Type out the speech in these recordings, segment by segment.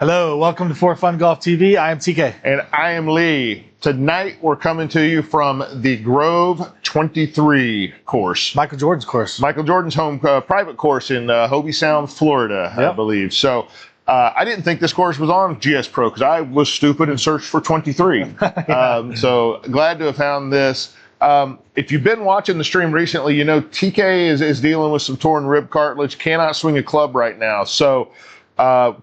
Hello, welcome to For Fun Golf TV. I am TK. And I am Lee. Tonight we're coming to you from the Grove 23 course. Michael Jordan's course. Michael Jordan's home private course in Hobie Sound, Florida, I believe. So I didn't think this course was on GS Pro because I was stupid and searched for 23. So glad to have found this. If you've been watching the stream recently, you know TK is dealing with some torn rib cartilage, cannot swing a club right now. So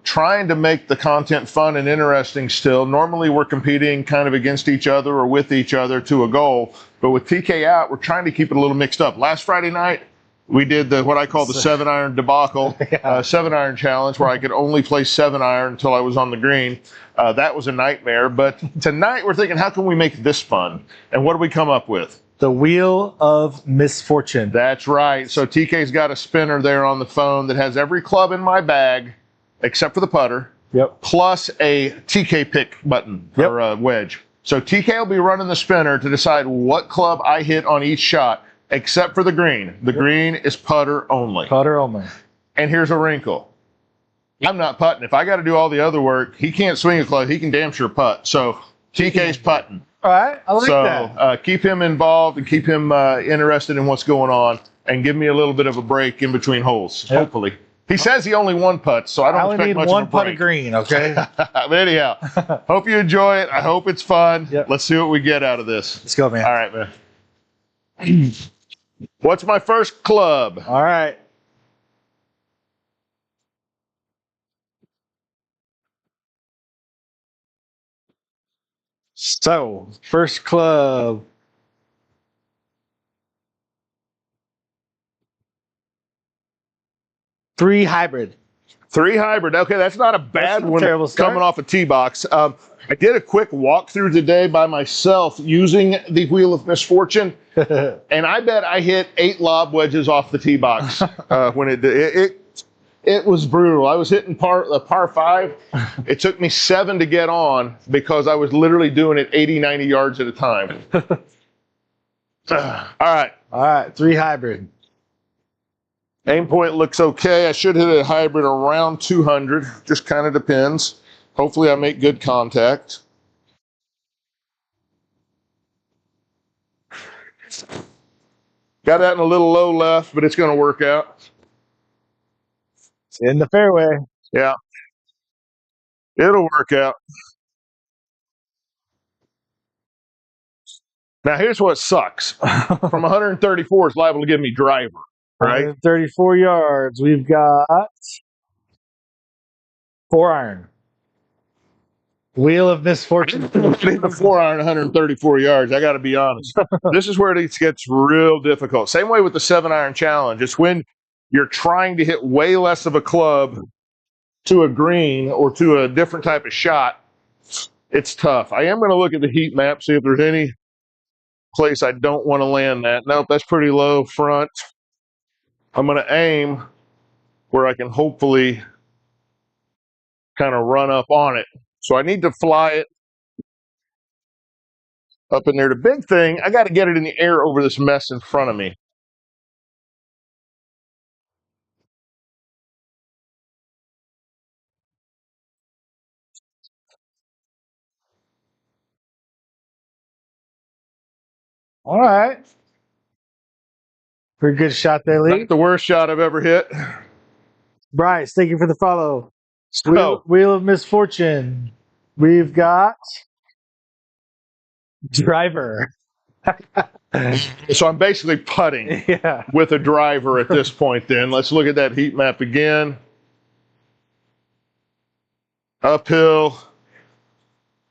trying to make the content fun and interesting still. Normally we're competing kind of against each other or with each other to a goal, but with TK out, we're trying to keep it a little mixed up. Last Friday night, we did what I call the 7-iron debacle, 7-iron challenge, where I could only play 7-iron until I was on the green. That was a nightmare, but tonight we're thinking, how can we make this fun? And what do we come up with? The Wheel of Misfortune. That's right. So TK's got a spinner there on the phone that has every club in my bag, except for the putter, plus a TK pick button or a wedge. So TK will be running the spinner to decide what club I hit on each shot, except for the green. The green is putter only. Putter only. And here's a wrinkle. I'm not putting. If I got to do all the other work, he can't swing a club. He can damn sure putt. So TK's putting. All right, I like that. So keep him involved and keep him interested in what's going on, and give me a little bit of a break in between holes, hopefully. He says he only one putt, so I don't expect much of a break. I only need one putt of green, okay? But anyhow, hope you enjoy it. I hope it's fun. Let's see what we get out of this. Let's go, man. All right, man. What's my first club? All right. So, first club. Three hybrid. Three hybrid. Okay, that's not a bad one coming off a tee box. I did a quick walkthrough today by myself using the Wheel of Misfortune, and I bet I hit 8 lob wedges off the tee box when it was brutal. I was hitting par 5. It took me 7 to get on because I was literally doing it 80, 90 yards at a time. All right, three hybrid. Aim point looks okay. I should hit a hybrid around 200. Just kind of depends. Hopefully I make good contact. Got that in a little low left, but it's going to work out. It's in the fairway. Yeah. It'll work out. Now here's what sucks. From 134, it's liable to give me driver. Right, 34 yards. We've got 4-iron. Wheel of Misfortune. The 4-iron, 134 yards. I got to be honest. This is where it gets real difficult. Same way with the 7-iron challenge. It's when you're trying to hit way less of a club to a green or to a different type of shot. It's tough. I am going to look at the heat map, see if there's any place I don't want to land that. Nope, that's pretty low front. I'm going to aim where I can hopefully kind of run up on it. So I need to fly it up in there. The big thing, I got to get it in the air over this mess in front of me. All right. Pretty good shot there, Lee. Not the worst shot I've ever hit. Bryce, thank you for the follow. So, Wheel of Misfortune. We've got driver. So I'm basically putting with a driver at this point then. Let's look at that heat map again. Uphill.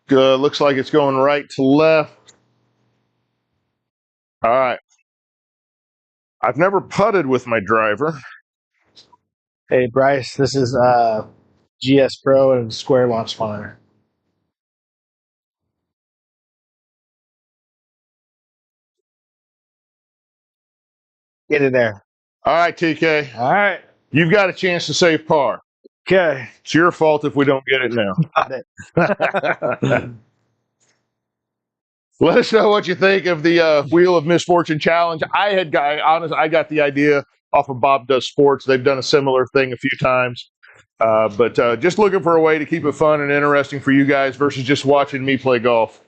Good. Looks like it's going right to left. All right. I've never putted with my driver. Hey, Bryce, this is GS Pro and Square Launch Monitor. Get in there. All right, TK. All right. You've got a chance to save par. Okay. It's your fault if we don't get it now. Got it. Let us know what you think of the Wheel of Misfortune challenge. I got the idea off of Bob Does Sports. They've done a similar thing a few times. But just looking for a way to keep it fun and interesting for you guys versus just watching me play golf.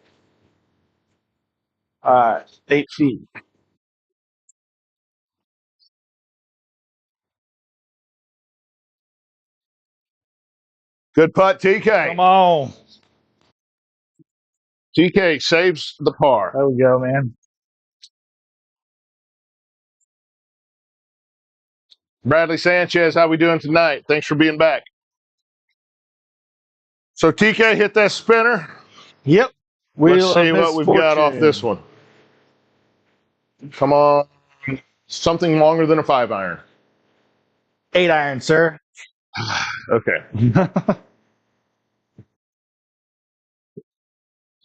8 feet. Good putt, TK. Come on. TK saves the par. There we go, man. Bradley Sanchez, how we doing tonight? Thanks for being back. So TK hit that spinner. Yep. Let's see what we've got off this one. Come on. Something longer than a 5-iron. 8-iron, sir. Okay.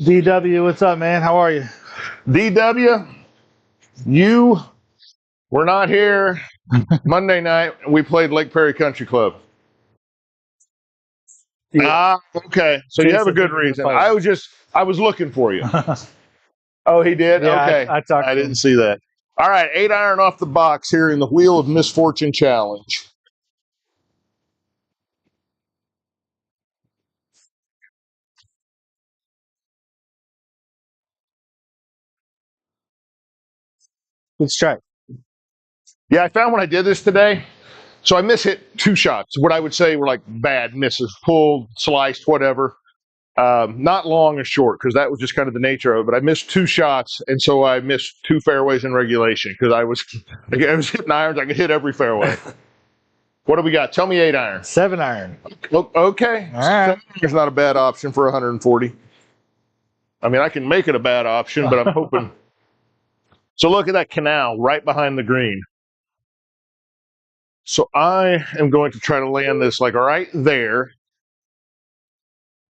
DW, what's up, man? How are you? DW, you were not here Monday night. We played Lake Prairie Country Club. Yeah. Okay. So you have a good reason. I was looking for you. Oh, he did? Yeah, Okay. I talked to I him. didn't see that. All right, 8-iron off the box here in the Wheel of Misfortune Challenge. Good strike. Yeah, I found when I did this today, so I mishit 2 shots. What I would say were like bad misses, pulled, sliced, whatever. Not long or short, because that was just kind of the nature of it. But I missed 2 shots, and so I missed 2 fairways in regulation because I was hitting irons. I could hit every fairway. What do we got? Tell me 8-iron. 7-iron. Okay. All right. It's not a bad option for 140. I mean, I can make it a bad option, but I'm hoping. So look at that canal right behind the green. So I am going to try to land this like right there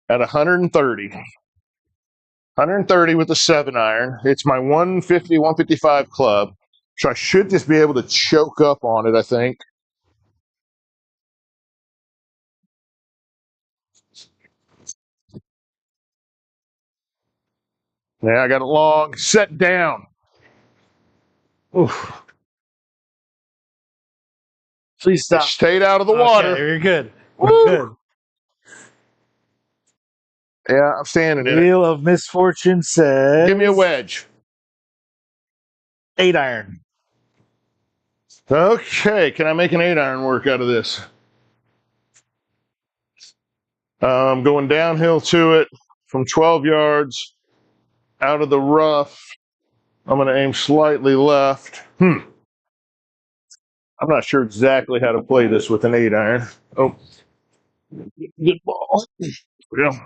at 130. 130 with a 7-iron. It's my 150, 155 club. So I should just be able to choke up on it, I think. Yeah, I got it long. Set down. Oof. Please stop. Stayed out of the water. Okay, you're good. Woo! Good. Yeah, I'm standing in it. Wheel of Misfortune says. Give me a wedge. 8-iron. Okay, can I make an 8-iron work out of this? I'm going downhill to it from 12 yards out of the rough. I'm going to aim slightly left. I'm not sure exactly how to play this with an 8-iron. Oh, good ball. Yeah.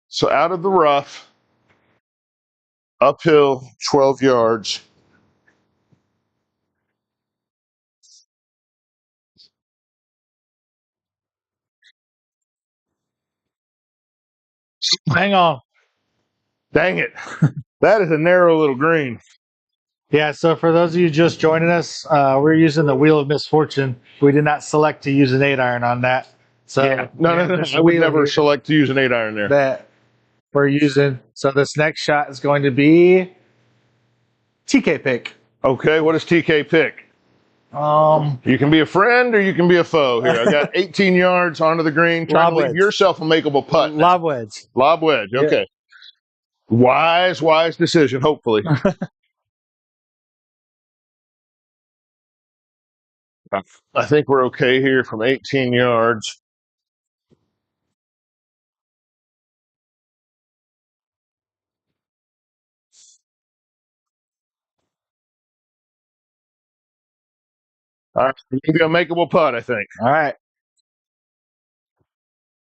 So out of the rough, uphill 12 yards. Hang on. Dang it. That is a narrow little green. Yeah, so for those of you just joining us, we're using the Wheel of Misfortune. We did not select to use an 8-iron on that. So Yeah. No. I would never select to use an 8-iron there. That we're using. So this next shot is going to be TK pick. Okay, what does TK pick? You can be a friend or you can be a foe here. I got 18 yards onto the green, trying to leave yourself a makeable putt. Lob wedge. Lob wedge, okay. Yeah. Wise decision, hopefully. I think we're okay here from 18 yards. All right, maybe a makeable putt, I think. All right.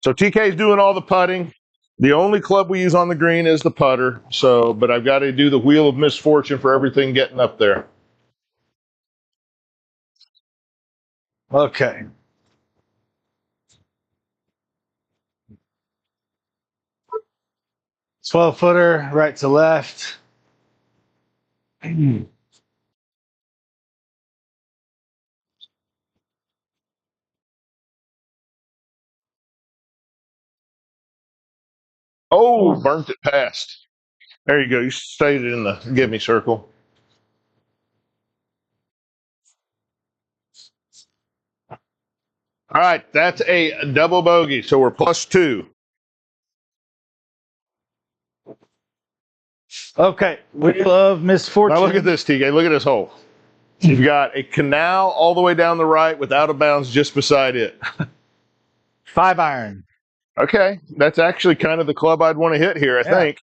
So TK's doing all the putting. The only club we use on the green is the putter. So, but I've got to do the Wheel of Misfortune for everything getting up there. Okay. 12-footer, right to left. Oh, burnt it past. There you go. You stayed in the give me circle. All right, that's a double bogey, so we're +2. Okay, Wheel of Misfortune. Now look at this, TK. Look at this hole. You've got a canal all the way down the right with out of bounds just beside it. 5 iron. Okay, that's actually kind of the club I'd want to hit here, I think.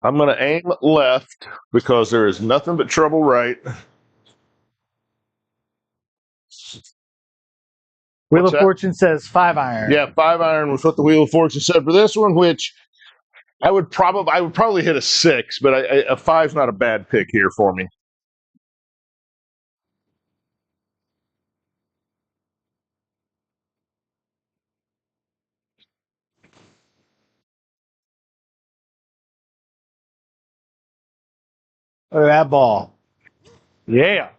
I'm going to aim left because there is nothing but trouble right. Wheel What's of that? Fortune says 5 iron. Yeah, 5 iron was what the Wheel of Fortune said for this one, which I would probably hit a 6, but a 5's not a bad pick here for me. Look at that ball. Yeah.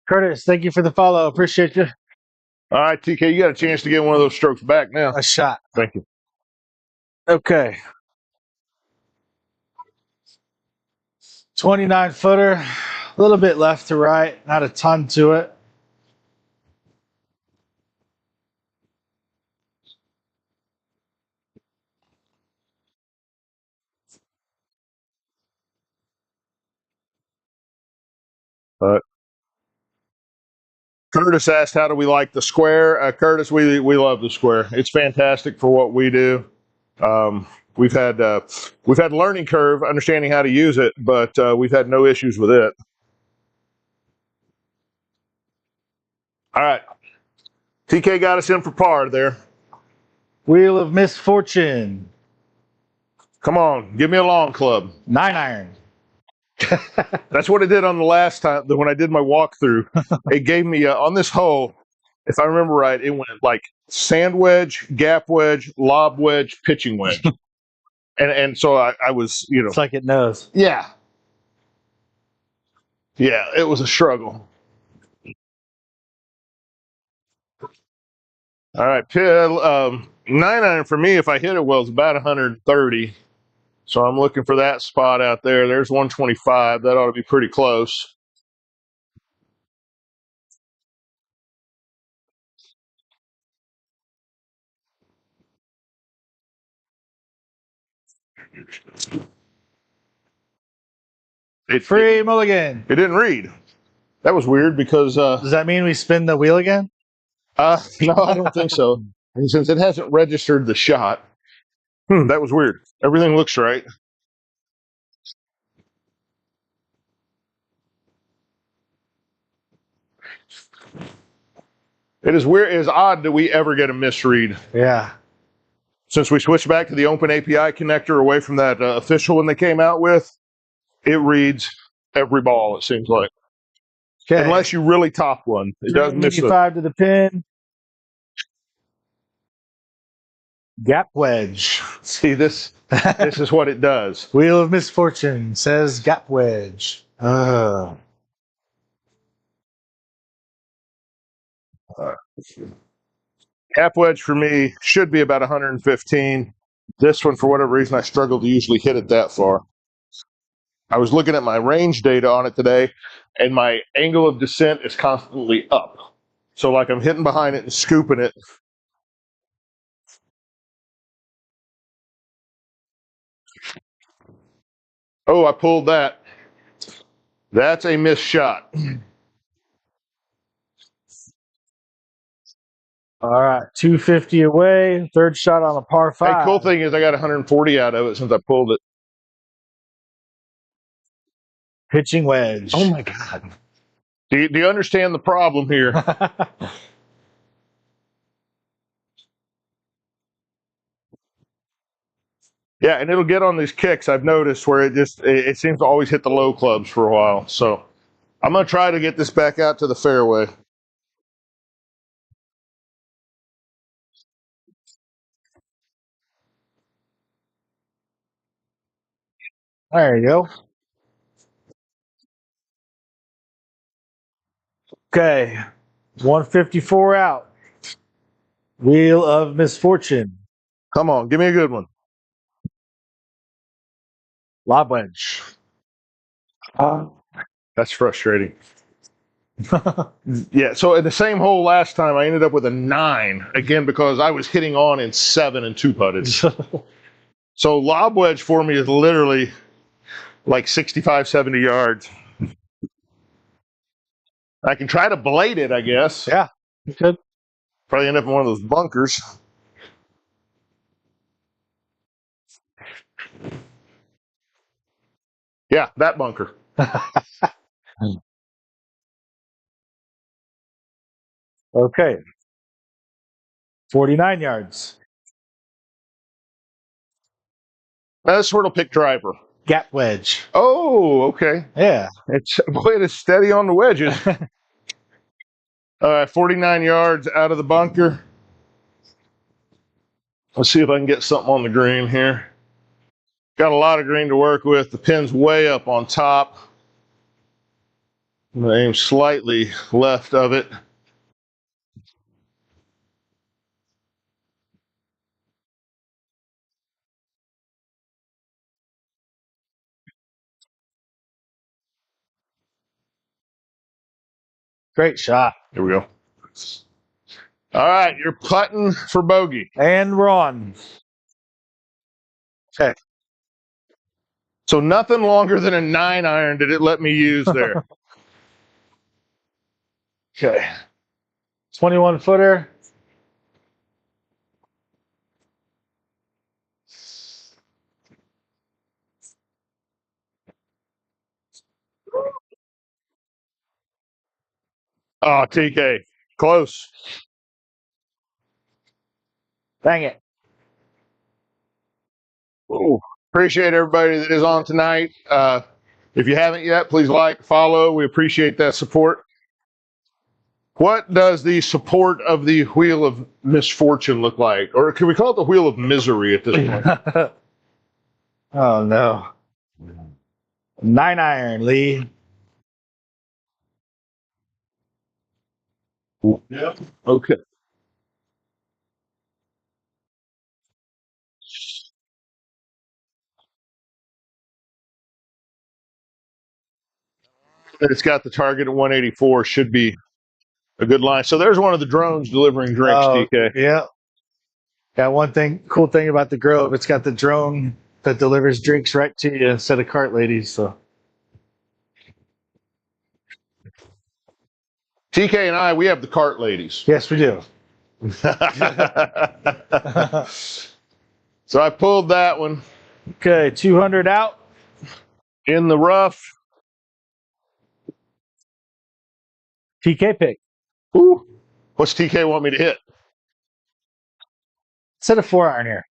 Curtis, thank you for the follow. Appreciate you. All right, TK, you got a chance to get one of those strokes back now. A shot. Thank you. Okay. 29 footer. A little bit left to right. Not a ton to it. Curtis asked, "How do we like the square?" Curtis, we love the square. It's fantastic for what we do. We've had learning curve understanding how to use it, but we've had no issues with it. All right, TK got us in for par there. Wheel of Misfortune. Come on, give me a long club. 9 iron. That's what it did on the last time when I did my walkthrough. It gave me on this hole, if I remember right, it went like sand wedge, gap wedge, lob wedge, pitching wedge, and so I was, It's like it knows. yeah, it was a struggle. All right, 9 iron for me. If I hit it well, it's about 130. So I'm looking for that spot out there. There's 125. That ought to be pretty close. Free mulligan. It didn't read. That was weird because. Does that mean we spin the wheel again? No, I don't think so. And since it hasn't registered the shot, that was weird. Everything looks right. It is weird. It is odd that we ever get a misread. Yeah. Since we switched back to the Open API connector away from that official one they came out with, it reads every ball, it seems like. Okay. Unless you really top one. It does miss 85 to the pin. Gap wedge. See, this is what it does. Wheel of Misfortune says gap wedge. Gap wedge for me should be about 115. This one, for whatever reason, I struggle to usually hit it that far. I was looking at my range data on it today, and my angle of descent is constantly up. So like I'm hitting behind it and scooping it. Oh, I pulled that. That's a missed shot. All right, 250 away. Third shot on a par 5. Hey, cool thing is I got 140 out of it since I pulled it. Pitching wedge. Oh my God. Do you understand the problem here? Yeah, and it'll get on these kicks, I've noticed, where it seems to always hit the low clubs for a while. So I'm going to try to get this back out to the fairway. There you go. Okay, 154 out. Wheel of Misfortune. Come on, give me a good one. Lob wedge. That's frustrating. Yeah, so in the same hole last time, I ended up with a 9, again, because I was hitting on in 7 and 2 putted. So lob wedge for me is literally like 65, 70 yards. I can try to blade it, I guess. Yeah, you could. Probably end up in one of those bunkers. Yeah, that bunker. Okay. 49 yards. This sort of pick driver. Gap wedge. Oh, okay. Yeah. It's boy, it's steady on the wedges. All right, 49 yards out of the bunker. Let's see if I can get something on the green here. Got a lot of green to work with. The pin's way up on top. I'm going to aim slightly left of it. Great shot. Here we go. All right, you're putting for bogey. And we're on. Okay. So nothing longer than a 9-iron did it let me use there. Okay. 21 footer. Oh, TK. Close. Dang it. Ooh. Appreciate everybody that is on tonight. If you haven't yet, please like, follow. We appreciate that support. What does the support of the Wheel of Misfortune look like? Or can we call it the Wheel of Misery at this point? Oh, no. 9-iron, Lee. Yeah. Okay. It's got the target at 184. Should be a good line. So there's one of the drones delivering drinks, TK. Yeah. Yeah, cool thing about the Grove, it's got the drone that delivers drinks right to you instead of cart ladies. So TK and I, we have the cart ladies. yes, we do. So I pulled that one Okay, 200 out. in the rough. TK pick. Ooh. What's TK want me to hit? Set a 4-iron here.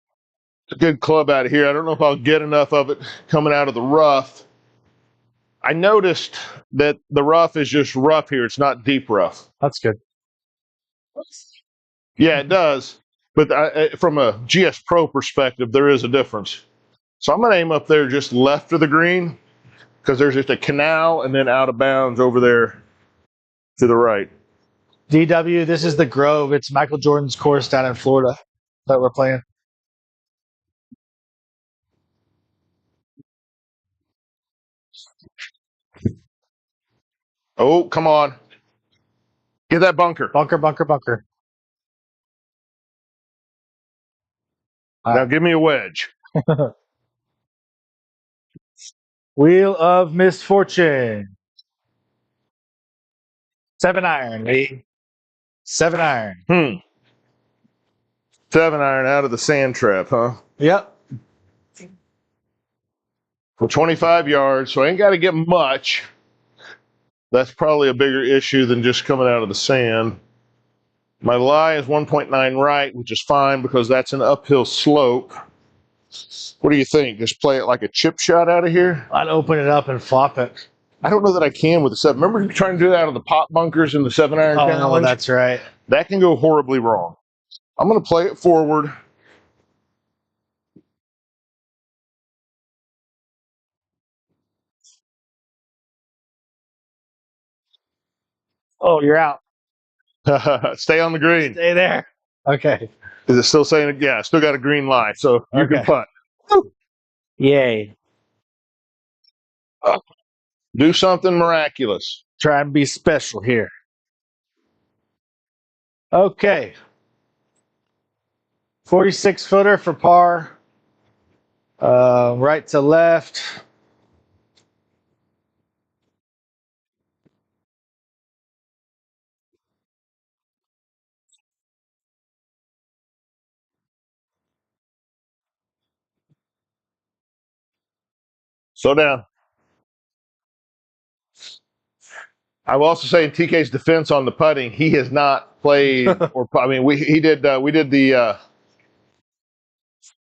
It's a good club out of here. I don't know if I'll get enough of it coming out of the rough. I noticed that the rough is just rough here. It's not deep rough. That's good. Yeah, it does. But from a GS Pro perspective, there is a difference. So I'm going to aim up there just left of the green because there's just a canal and then out of bounds over there to the right. DW, this is the Grove. It's Michael Jordan's course down in Florida that we're playing. Oh, come on. Get that bunker. Bunker, bunker, bunker. Now give me a wedge. Wheel of Misfortune. 7-iron, Lee. 7-iron. 7-iron out of the sand trap, huh? Yep. For 25 yards, so I ain't got to get much. That's probably a bigger issue than just coming out of the sand. My lie is 1.9 right, which is fine because that's an uphill slope. What do you think? Just play it like a chip shot out of here? I'd open it up and flop it. I don't know that I can with the 7. Remember trying to do that out of the pop bunkers in the 7-iron challenge? Oh, that's right. That can go horribly wrong. I'm going to play it forward. Oh, you're out. Stay on the green. Stay there. Okay. Is it still saying it? Yeah, still got a green line, so you can putt. Yay. Do something miraculous. Try and be special here. Okay. 46 footer for par. Right to left. Slow down. I will also say in TK's defense on the putting, he has not played or I mean we did the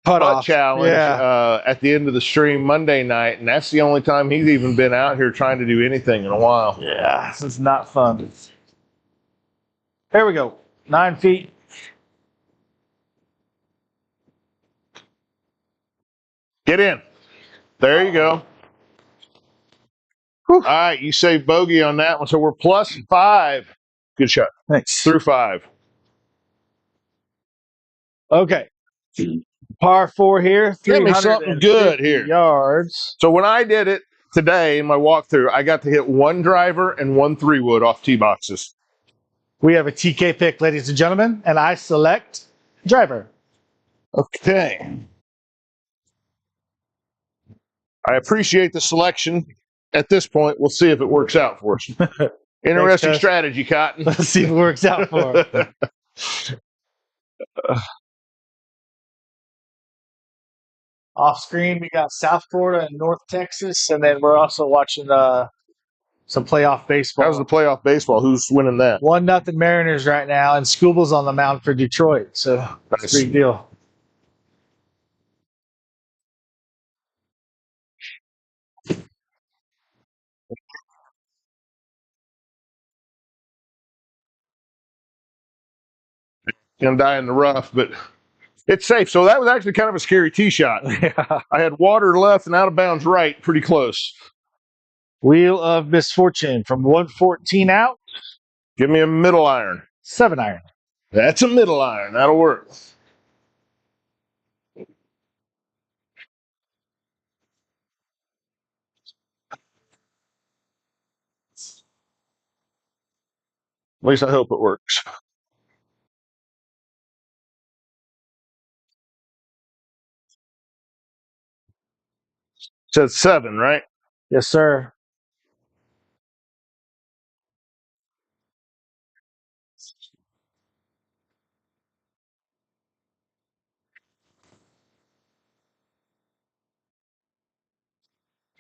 Putt putt off. challenge Yeah. at the end of the stream Monday night, and that's the only time he's even been out here trying to do anything in a while. Yeah. This is not fun. Here we go. 9 feet. Get in. There you go. All right, you saved bogey on that one, so we're +5. Good shot. Thanks. Through 5. Okay. Par 4 here. Give me something good 350 here. yards. So when I did it today in my walkthrough, I got to hit 1 driver and 1 3-wood off tee boxes. We have a TK pick, ladies and gentlemen, and I select driver. Okay. I appreciate the selection. At this point, we'll see if it works out for us. Interesting Thanks, strategy, Cotton. Let's see if it works out for him. Off screen, we got South Florida and North Texas, and then we're also watching some playoff baseball. How's the playoff baseball? Who's winning that? 1-0 Mariners right now, and Scooble's on the mound for Detroit, so that's a big deal. Gonna die in the rough, but it's safe. So that was actually kind of a scary tee shot. Yeah. I had water left and out of bounds right, pretty close. Wheel of Misfortune from 114 out. Give me a middle iron. 7 iron. That's a middle iron. That'll work. At least I hope it works. Says 7, right? Yes, sir.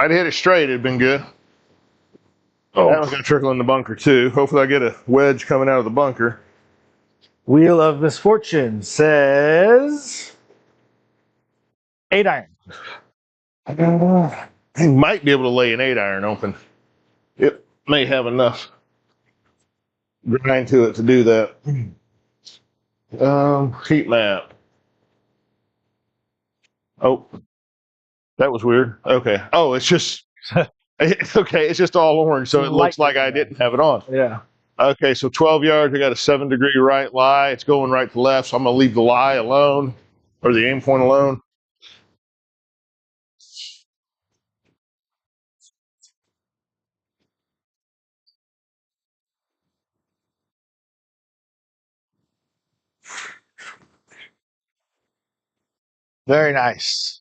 I'd hit it straight. It'd been good. Oh. That one's gonna trickle in the bunker too. Hopefully, I get a wedge coming out of the bunker. Wheel of Misfortune says 8 iron. He might be able to lay an 8 iron open. It may have enough grind to it to do that. Heat map. Oh, that was weird. Okay. Oh, it's just it's okay. It's just all orange, so it looks like I didn't have it on. Yeah. Okay, so 12 yards. I got a 7-degree right lie. It's going right to left, so I'm gonna leave the lie alone, or the aim point alone. Very nice.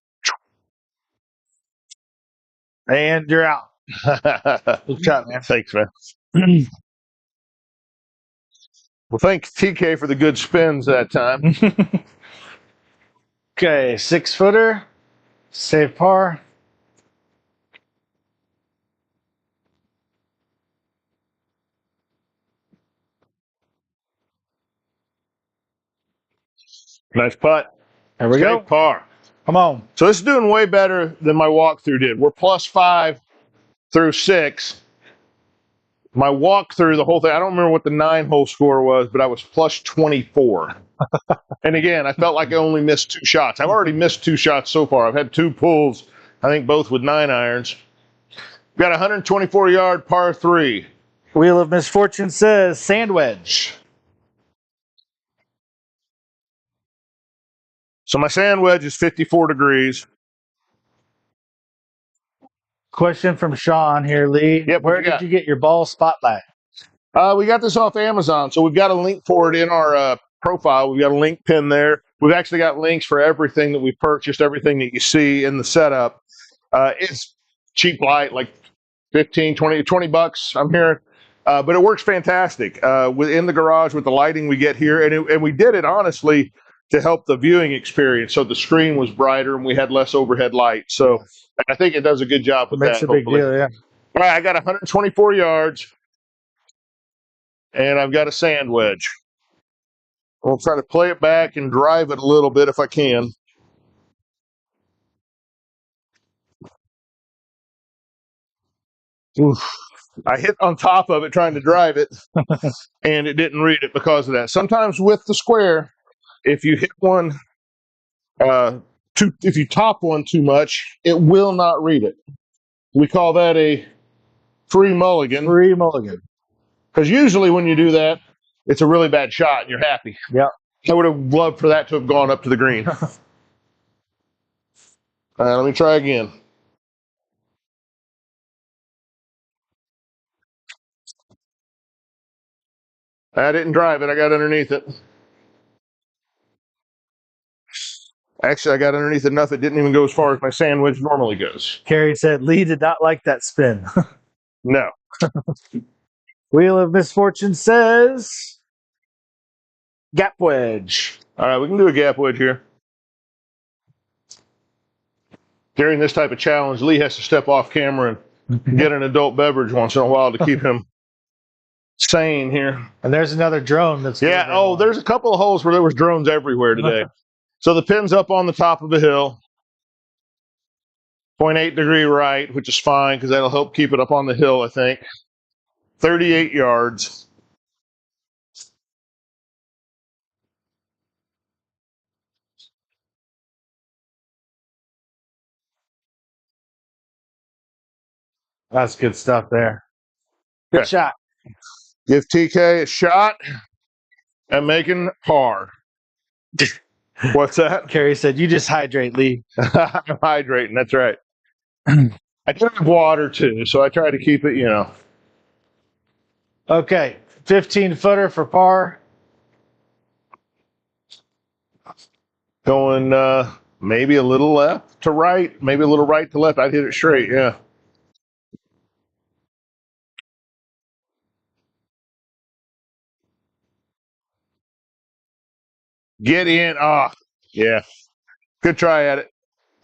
And you're out. Good shot, man. Thanks, man. Well, thanks TK for the good spins that time. Okay, 6 footer. Save par. Nice putt. There we go. Save par. Come on. So this is doing way better than my walkthrough did. We're +5 through 6. My walkthrough, the whole thing, I don't remember what the 9-hole score was, but I was +24. And again, I felt like I only missed 2 shots. I've already missed 2 shots so far. I've had 2 pulls, I think both with 9 irons. Got a 124-yard par 3. Wheel of Misfortune says sand wedge. So my sand wedge is 54 degrees. Question from Sean here, Lee. Yep, Where did you get your ball spotlight? We got this off Amazon, so we've got a link for it in our profile. We've got a link pin there. We've actually got links for everything that we purchased, everything that you see in the setup. It's cheap light, like 15, 20 bucks, I'm hearing. But it works fantastic within the garage with the lighting we get here. And we did it, honestly, to help the viewing experience. So the screen was brighter and we had less overhead light. So I think it does a good job with that. Makes a big deal, yeah. All right, I got 124 yards. And I've got a sand wedge. I'll try to play it back and drive it a little bit if I can. Oof. I hit on top of it trying to drive it, and it didn't read it because of that. Sometimes with the square, if you hit one, if you top one too much, it will not read it. We call that a free mulligan. Free mulligan. Because usually when you do that, it's a really bad shot and you're happy. Yeah. I would have loved for that to have gone up to the green. Let me try again. I didn't drive it. I got underneath it. Actually, I got underneath enough it didn't even go as far as my sand wedge normally goes. Carrie said Lee did not like that spin. No. Wheel of Misfortune says gap wedge. All right, we can do a gap wedge here. During this type of challenge, Lee has to step off camera and get an adult beverage once in a while to keep him sane here. And there's another drone that's there's a couple of holes where there was drones everywhere today. So the pin's up on the top of a hill, 0.8 degree right, which is fine because that'll help keep it up on the hill, I think. 38 yards. That's good stuff there. Good shot. Give TK a shot at making par. What's that? Carrie said, you just hydrate, Lee. I'm hydrating, that's right. I do have water too, so I try to keep it, Okay, 15-footer for par. Going maybe a little left to right, maybe a little right to left. I'd hit it straight, yeah. Get in. Yeah. Good try at it.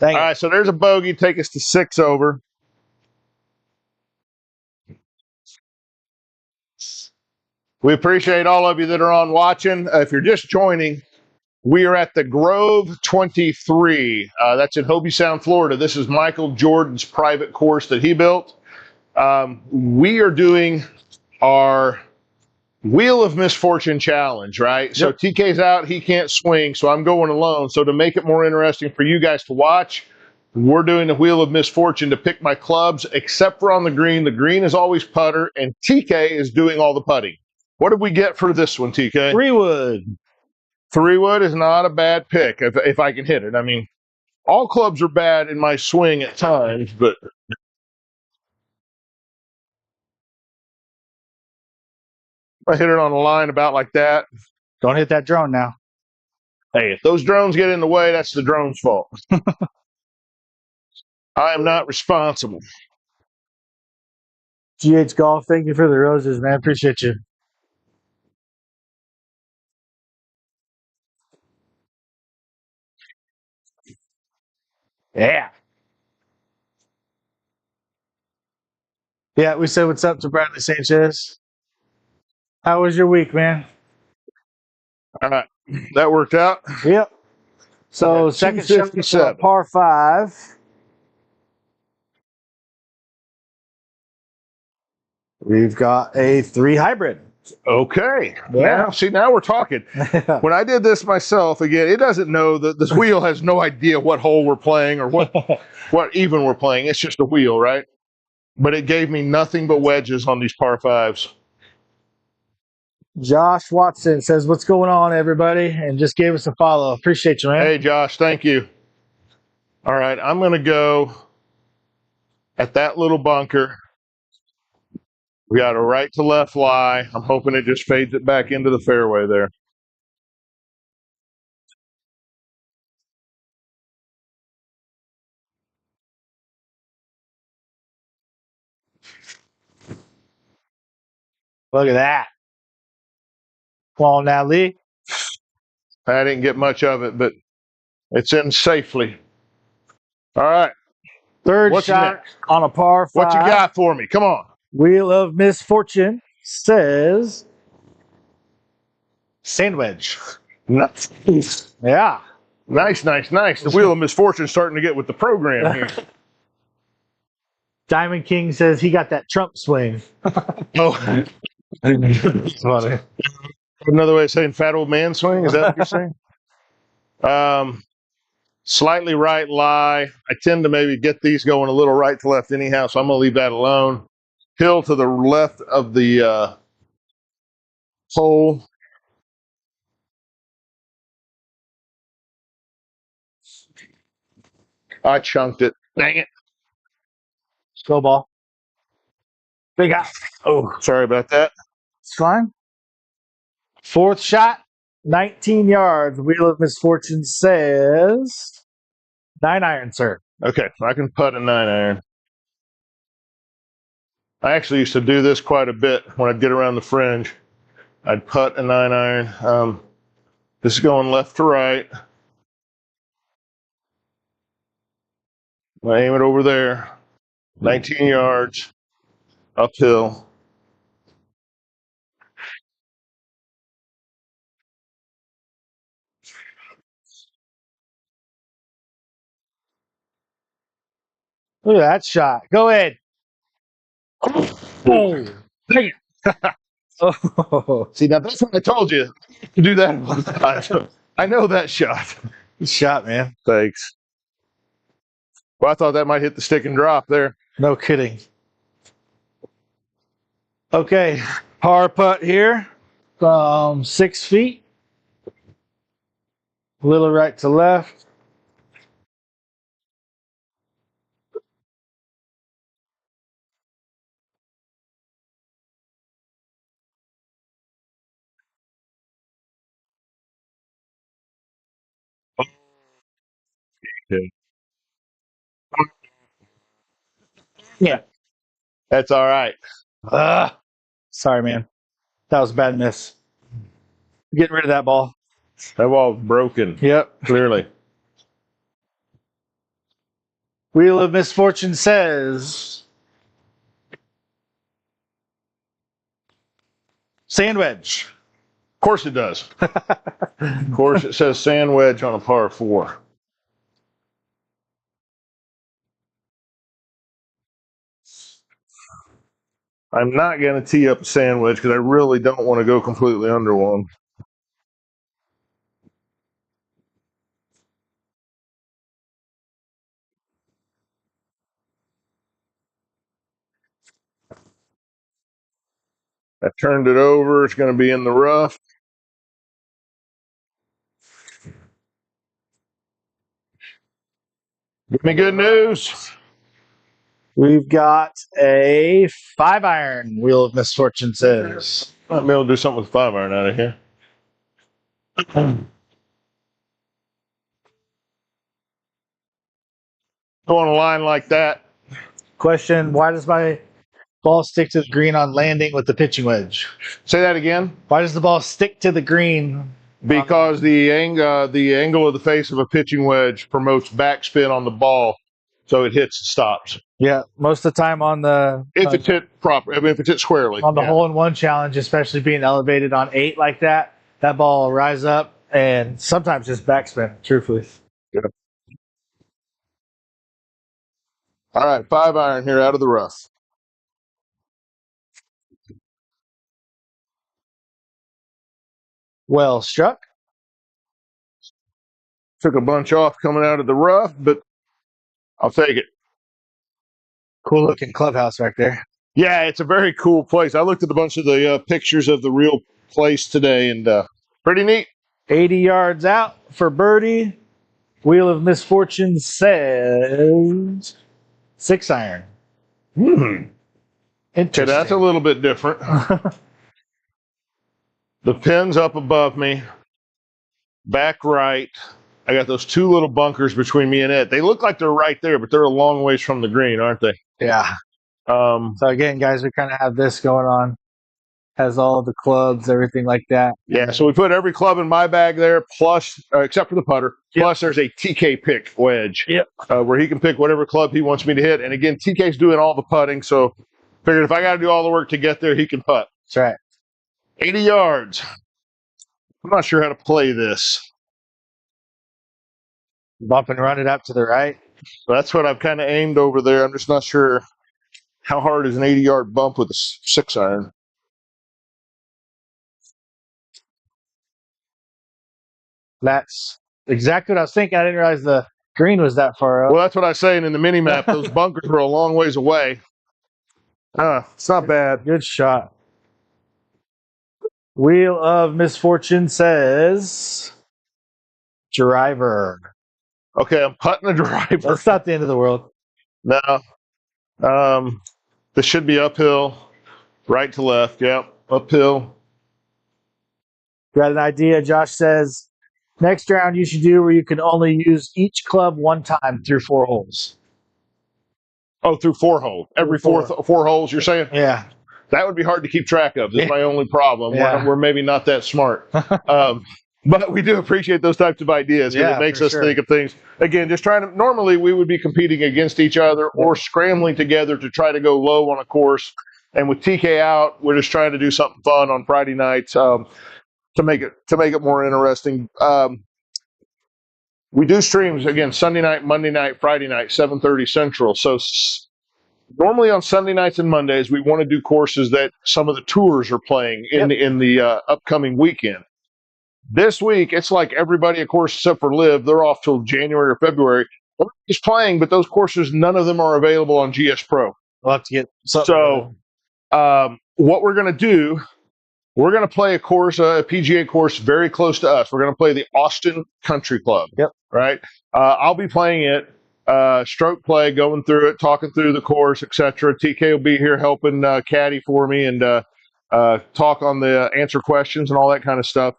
All right, so there's a bogey. Take us to 6 over. We appreciate all of you that are on watching. If you're just joining, we are at the Grove 23. That's in Hobie Sound, Florida. This is Michael Jordan's private course that he built. We are doing our Wheel of Misfortune challenge, right? Yep. So TK's out, he can't swing, so I'm going alone. So to make it more interesting for you guys to watch, we're doing the Wheel of Misfortune to pick my clubs, except for on the green. The green is always putter, and TK is doing all the putting. What did we get for this one, TK? 3-wood. 3-wood is not a bad pick if I can hit it. I mean, all clubs are bad in my swing at times, but I hit it on a line about like that. Don't hit that drone now. Hey, if those drones get in the way, that's the drone's fault. I am not responsible. GH Golf, thank you for the roses, man. Appreciate you. Yeah. Yeah, we said what's up to Bradley Sanchez. How was your week, man? All right. That worked out. Yep. So second shot, par 5. We've got a 3 hybrid. Okay. Yeah. Now we're talking. When I did this myself, again, it doesn't know that this wheel has no idea what hole we're playing or what even we're playing. It's just a wheel, right? But it gave me nothing but wedges on these par 5s. Josh Watson says, what's going on, everybody? And just gave us a follow. Appreciate you, man. Hey, Josh. Thank you. All right. I'm going to go at that little bunker. We got a right to left lie. I'm hoping it just fades it back into the fairway there. Look at that. Come on now, Lee. I didn't get much of it, but it's in safely. All right. Third What's shot next? on a par 5. What you got for me? Come on. Wheel of Misfortune says sand wedge. Nice. Yeah. Nice. The Wheel of Misfortune starting to get with the program here. Diamond King says he got that Trump swing. Oh, That's funny. another way of saying fat old man swing? Is that what you're saying? Slightly right lie. I tend to maybe get these going a little right to left anyhow, so I'm going to leave that alone. Hill to the left of the hole. I chunked it. Dang it. Go ball. Big hop. Oh, sorry about that. It's fine. Fourth shot, 19 yards. Wheel of Misfortune says 9-iron, sir. Okay, I can putt a 9-iron. I actually used to do this quite a bit when I'd get around the fringe. I'd putt a 9-iron. This is going left to right. I aim it over there. 19 yards. Uphill. Look at that shot. Go ahead. Oh, dang it. Oh, See, now that's what I told you to do that. I know that shot. good shot, man. Thanks. Well, I thought that might hit the stick and drop there. No kidding. Okay, par putt here from 6 feet. Little right to left. Yeah. That's all right. Sorry, man. That was a bad miss. Getting rid of that ball. That ball's broken. Yep. Clearly. Wheel of Misfortune says sand wedge. Of course it does. Of course it says sand wedge on a par 4. I'm not going to tee up a sand wedge because I really don't want to go completely under one. I turned it over. It's going to be in the rough. Give me good news. We've got a 5-iron. Wheel of Misfortune says. Might be able to do something with 5-iron out of here. Go on a line like that. Question: why does my ball stick to the green on landing with the pitching wedge? Say that again. Why does the ball stick to the green? Because the angle of the face of a pitching wedge promotes backspin on the ball, so it hits and stops. Yeah, most of the time on the If it's hit proper, I mean, if it's hit squarely. on the hole-in-one challenge, especially being elevated on 8 like that, that ball will rise up and sometimes just backspin. Truthfully. Yeah. All right, 5-iron here out of the rough. Well struck. Took a bunch off coming out of the rough, but I'll take it. Cool looking clubhouse right there. Yeah, it's a very cool place. I looked at a bunch of the pictures of the real place today, and pretty neat. 80 yards out for birdie. Wheel of Misfortune says 6-iron. Okay, that's a little bit different. The pin's up above me, back right. I got those two little bunkers between me and it. They look like they're right there, but they're a long ways from the green, aren't they? Yeah. So again, guys, we kind of have this going on. Has all the clubs, everything like that. Yeah, so we put every club in my bag there, plus, except for the putter. Yep. Plus, there's a TK pick wedge. Yep. Where he can pick whatever club he wants me to hit. And again, TK's doing all the putting, so figured if I got to do all the work to get there, he can putt. That's right. 80 yards. I'm not sure how to play this. Bump and run it up to the right. So that's what I've kind of aimed over there. I'm just not sure how hard is an 80-yard bump with a 6-iron. That's exactly what I was thinking. I didn't realize the green was that far up. Well, that's what I was saying in the mini map. Those bunkers were a long ways away. It's not bad. Good shot. Wheel of Misfortune says driver. Okay, I'm putting a driver. That's not the end of the world. No. This should be uphill, right to left. Yep, uphill. Got an idea? Josh says next round you should do where you can only use each club one time through 4 holes. Oh, through 4 holes. Every four holes, you're saying? Yeah. That would be hard to keep track of. That's my only problem. Yeah. We're maybe not that smart. But we do appreciate those types of ideas because it makes us think of things. Again, just trying to, normally we would be competing against each other or scrambling together to try to go low on a course. And with TK out, we're just trying to do something fun on Friday nights to make it more interesting. We do streams again Sunday night, Monday night, Friday night, 7:30 Central. So normally on Sunday nights and Mondays, we want to do courses that some of the tours are playing in the upcoming weekend. This week, it's like everybody, of course, except for Liv, they're off till January or February. Everybody's playing, but those courses, none of them are available on GS Pro. We'll have to get something. So what we're going to do, we're going to play a course, a PGA course very close to us. We're going to play the Austin Country Club. Yep. Right? I'll be playing it, stroke play, going through it, talking through the course, etc. TK will be here helping caddy for me and talk on the answer questions and all that kind of stuff.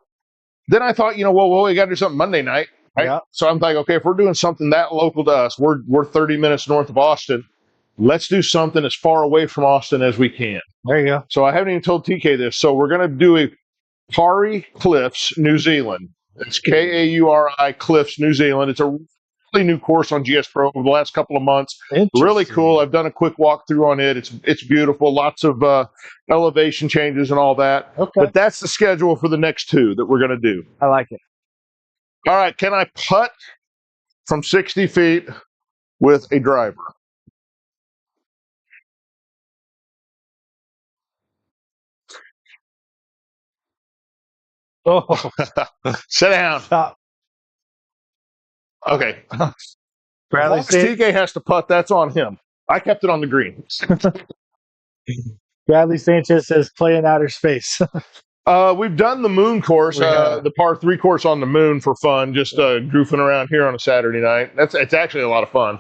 Then I thought, well, we got to do something Monday night, right? Yeah. So I'm like, okay, if we're doing something that local to us, we're 30 minutes north of Austin. Let's do something as far away from Austin as we can. There you go. So I haven't even told TK this. So we're going to do a Kauri Cliffs, New Zealand. It's Kauri Cliffs, New Zealand. It's a really new course on GS Pro over the last couple of months. Really cool. I've done a quick walkthrough on it. It's beautiful. Lots of elevation changes and all that. Okay. But that's the schedule for the next 2 that we're going to do. I like it. All right. Can I putt from 60 feet with a driver? Oh, Sit down. stop. Okay. Bradley TK has to putt. That's on him. I kept it on the green. Bradley Sanchez says play in outer space. We've done the moon course, the par 3 course on the moon for fun, just goofing around here on a Saturday night. It's actually a lot of fun.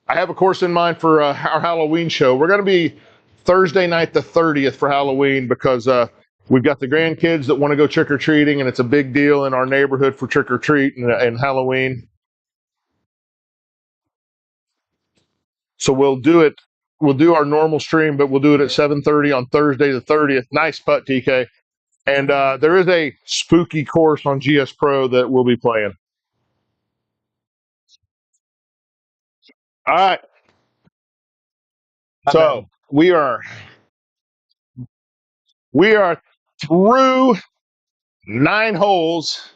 I have a course in mind for our Halloween show. We're going to be Thursday night the 30th for Halloween because we've got the grandkids that want to go trick-or-treating, and it's a big deal in our neighborhood for trick-or-treat and Halloween. So we'll do it. We'll do our normal stream, but we'll do it at 7:30 on Thursday the 30th. Nice putt, TK. And there is a spooky course on GS Pro that we'll be playing. All right. So we are through 9 holes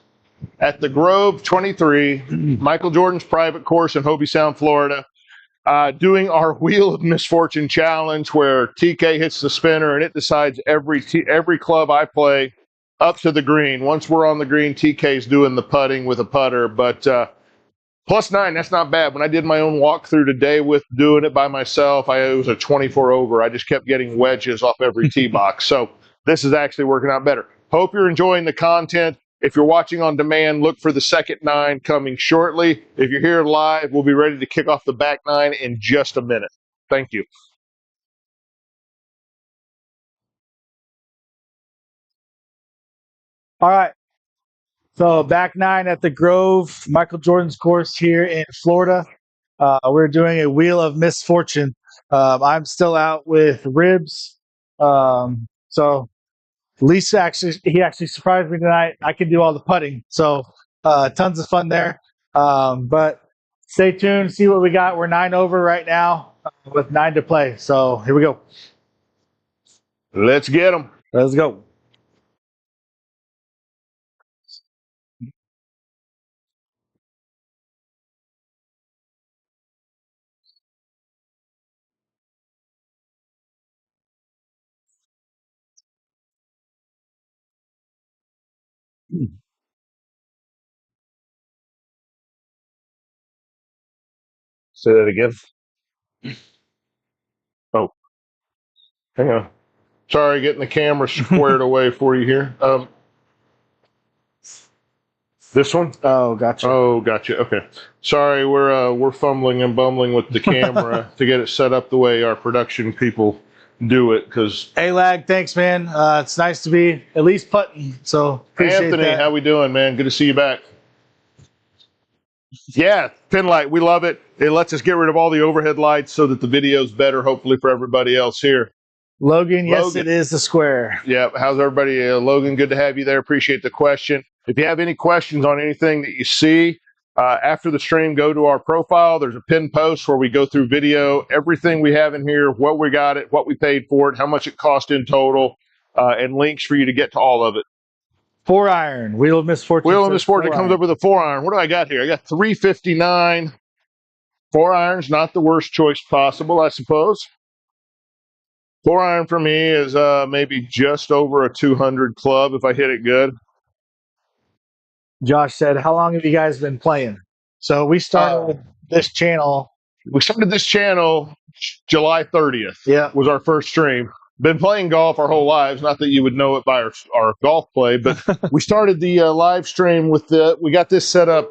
at the Grove 23, Michael Jordan's private course in Hobie Sound, Florida. Doing our Wheel of Misfortune challenge where TK hits the spinner and it decides every club I play up to the green. Once we're on the green, TK's doing the putting with a putter. But +9, that's not bad. When I did my own walkthrough today with doing it by myself, it was a 24 over. I just kept getting wedges off every tee box. So this is actually working out better. Hope you're enjoying the content. If you're watching on demand, look for the second 9 coming shortly. If you're here live, we'll be ready to kick off the back 9 in just a minute. Thank you. All right. So back nine at the Grove, Michael Jordan's course here in Florida. We're doing a Wheel of Misfortune. I'm still out with ribs. So Lisa he actually surprised me tonight. I can do all the putting. So tons of fun there. But stay tuned, see what we got. We're 9 over right now with 9 to play. So here we go. Let's get them. Let's go. Say that again. Oh, hang on. Sorry, getting the camera squared away for you here. This one? Oh, gotcha. Oh, gotcha. Okay. Sorry, we're fumbling and bumbling with the camera to get it set up the way our production people do it. Because Hey, Lag, thanks, man. It's nice to be at least putting. So appreciate Anthony, that. how we doing, man? Good to see you back. Yeah, pin light. We love it. It lets us get rid of all the overhead lights so that the video's better, hopefully, for everybody else here. Logan, yes, it is the square. Yeah, how's everybody? Logan, good to have you there. Appreciate the question. If you have any questions on anything that you see after the stream, go to our profile. There's a pinned post where we go through video, everything we have in here, what we got it, what we paid for it, how much it cost in total, and links for you to get to all of it. 4-iron, Wheel of Misfortune. Wheel of Misfortune comes up with a 4-iron. What do I got here? I got 359. 4-iron's not the worst choice possible, I suppose. 4-iron for me is maybe just over a 200 club if I hit it good. Josh said, how long have you guys been playing? So we started this channel. We started this channel July 30th. Yeah. Was our first stream. Been playing golf our whole lives. Not that you would know it by our golf play, but we started the live stream with we got this set up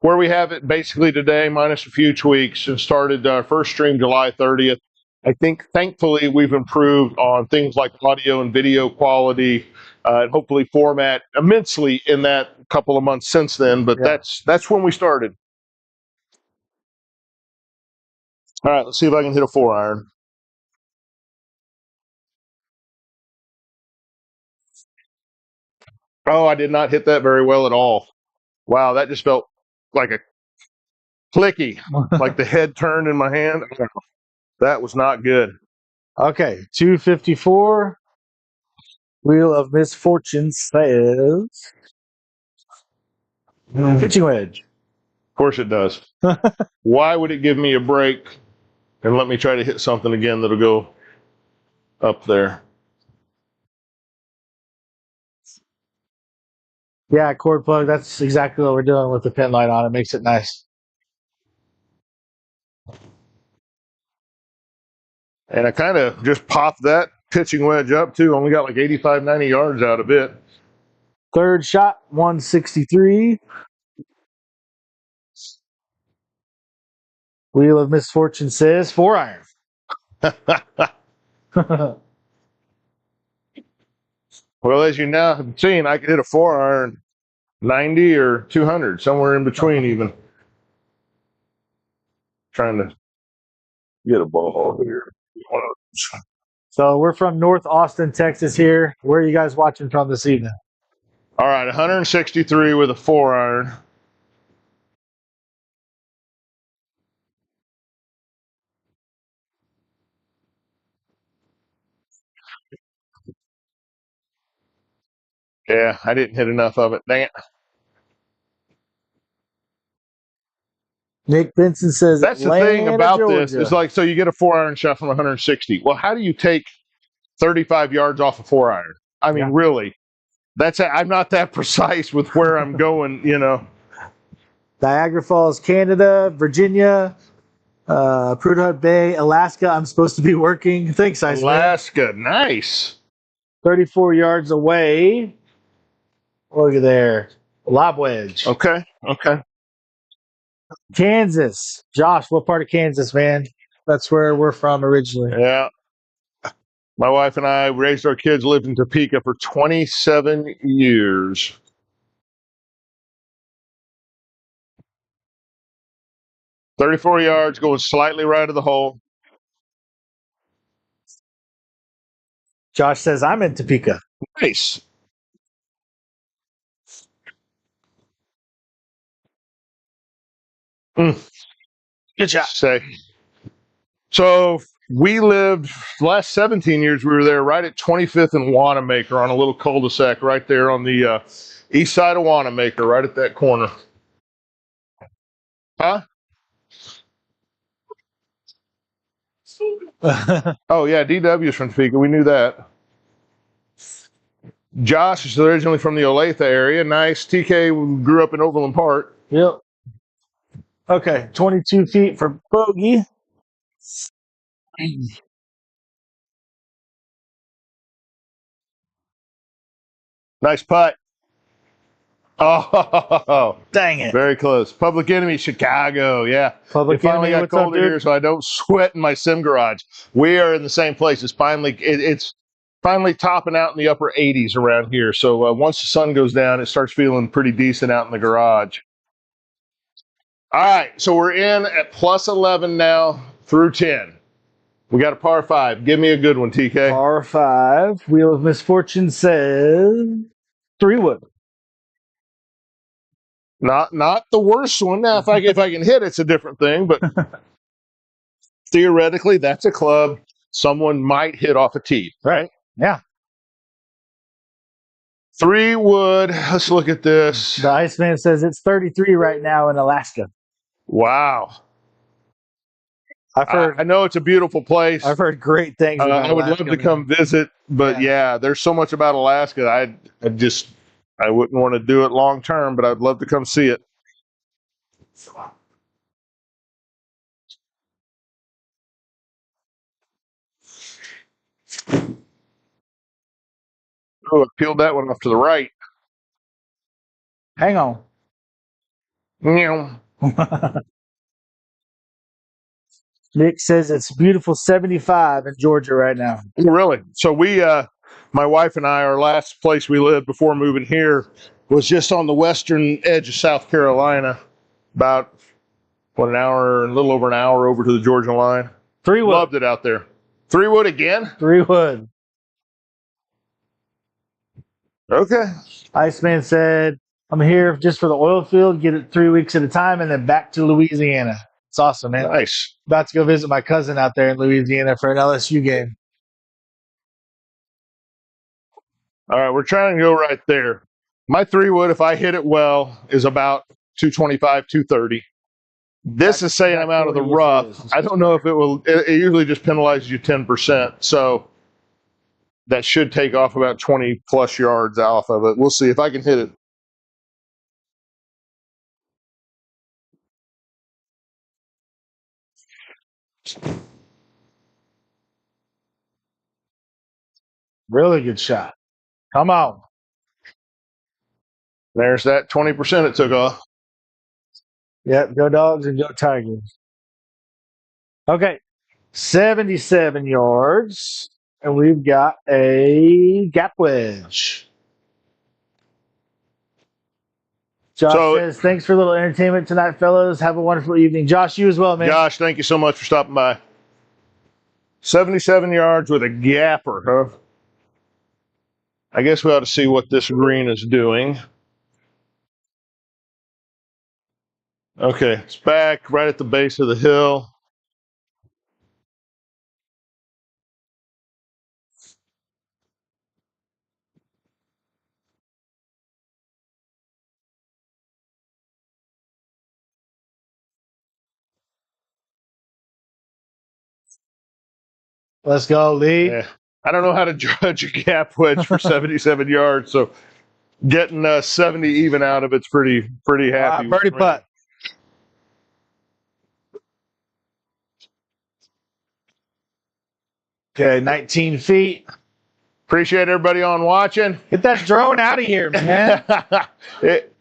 where we have it basically today, minus a few tweaks, and started our first stream July 30th. I think, thankfully, we've improved on things like audio and video quality, and hopefully format immensely in that couple of months since then. But that's when we started. All right, let's see if I can hit a 4-iron. Oh, I did not hit that very well at all. Wow, that just felt like a clicky, like the head turned in my hand. That was not good. Okay, 254. Wheel of Misfortune says pitching wedge. Of course it does. Why would it give me a break and let me try to hit something again that'll go up there? Yeah, cord plug. That's exactly what we're doing with the pin light on. It makes it nice. And I kind of just popped that pitching wedge up too. Only got like 85, 90 yards out of it. Third shot, 163. Wheel of Misfortune says 4-iron. Well, as you now have seen, I could hit a 4-iron 90 or 200, somewhere in between even. Trying to get a ball here. So we're from North Austin, Texas here. Where are you guys watching from this evening? All right, 163 with a 4-iron. Yeah, I didn't hit enough of it. Dang it. Nick Benson says that's the thing about this. It's like, so you get a 4-iron shot from 160. Well, how do you take 35 yards off a 4-iron? I mean, really? I'm not that precise with where I'm going, you know. Niagara Falls, Canada, Virginia, Prudhoe Bay, Alaska. I'm supposed to be working. Thanks, Alaska, nice. 34 yards away. Look at there. Lob wedge. Okay. Kansas. Josh, what part of Kansas, man? That's where we're from originally. Yeah. My wife and I raised our kids, lived in Topeka for 27 years. "34 yards, going slightly right of the hole." Josh says I'm in Topeka. Nice. Good job. So we lived the last 17 years. We were there right at 25th and Wanamaker on a little cul-de-sac right there on the east side of Wanamaker, right at that corner. Huh? Oh yeah, DW is from Topeka. We knew that. Josh is originally from the Olathe area. Nice. TK grew up in Overland Park. Yep. Okay, 22 feet for bogey. Nice putt. Oh, Dang it. very close. Public Enemy, Chicago. Yeah. Public It finally Enemy, got what's up, colder dude? here, so I don't sweat in my sim garage. We are in the same place. It's finally topping out in the upper 80s around here. So once the sun goes down, it starts feeling pretty decent out in the garage. All right, so we're in at plus 11 now through 10. We got a par 5. Give me a good one, TK. Par 5. Wheel of Misfortune says 3 wood. Not the worst one. Now, if I can hit, it's a different thing. But theoretically, that's a club someone might hit off a tee, right? Yeah. 3 wood. Let's look at this. The Iceman says it's 33 right now in Alaska. Wow. I know it's a beautiful place. I've heard great things about I would Alaska, love to come visit, but yeah, there's so much about Alaska. I wouldn't want to do it long term, but I'd love to come see it. Oh, I peeled that one off to the right. Hang on. Meow. Nick says it's beautiful 75 in Georgia right now. Really? So my wife and I, our last place we lived before moving here was just on the western edge of South Carolina, about a little over an hour over to the Georgia line. 3 wood. Loved it out there. 3 wood again? 3 wood. Okay. Iceman said, I'm here just for the oil field, get it 3 weeks at a time, and then back to Louisiana. It's awesome, man. Nice. About to go visit my cousin out there in Louisiana for an LSU game. All right, we're trying to go right there. My 3 wood, if I hit it well, is about 225, 230. This is saying I'm out of the rough. I don't know if it will. It usually just penalizes you 10%. So that should take off about 20 plus yards off of it. We'll see if I can hit it. Really good shot. Come on. There's that 20% it took off. Yep, go Dogs and go Tigers. Okay, 77 yards, and we've got a gap wedge. Josh says, thanks for a little entertainment tonight, fellows. Have a wonderful evening. Josh, you as well, man. Josh, thank you so much for stopping by. 77 yards with a gapper, huh? I guess we ought to see what this green is doing. Okay, it's back right at the base of the hill. Let's go, Lee. Yeah. I don't know how to judge a gap wedge for 77 yards, so getting 70 even out of it's pretty happy. Birdie putt. Okay, 19 feet. Appreciate everybody on watching. Get that drone out of here, man.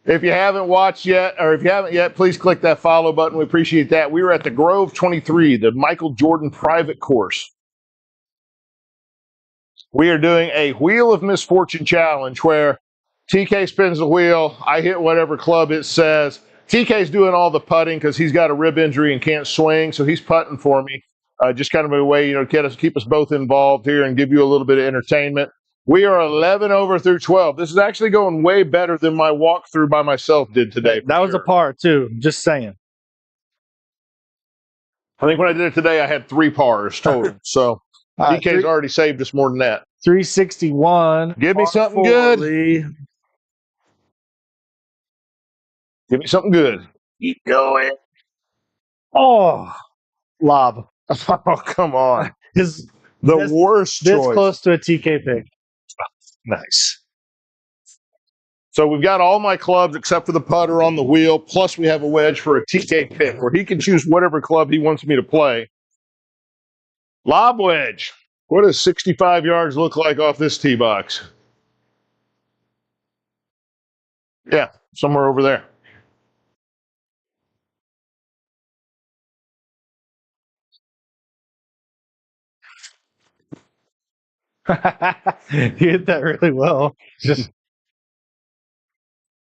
If you haven't watched yet, or if you haven't yet, please click that follow button. We appreciate that. We were at the Grove 23, the Michael Jordan private course. We are doing a Wheel of Misfortune challenge where TK spins the wheel. I hit whatever club it says. TK's doing all the putting because he's got a rib injury and can't swing, so he's putting for me. Just kind of a way, keep us both involved here and give you a little bit of entertainment. We are 11 over through 12. This is actually going way better than my walkthrough by myself did today. That was a par, too. Just saying. I think when I did it today, I had 3 pars total. So TK's already saved us more than that. 361. Give me something good. Lee. Give me something good. Keep going. Oh, lob. Oh, come on. Worst choice. This close to a TK pick. Nice. So we've got all my clubs except for the putter on the wheel, plus we have a wedge for a TK pick where he can choose whatever club he wants me to play. Lob wedge. What does 65 yards look like off this tee box? Yeah, somewhere over there. You hit that really well. Just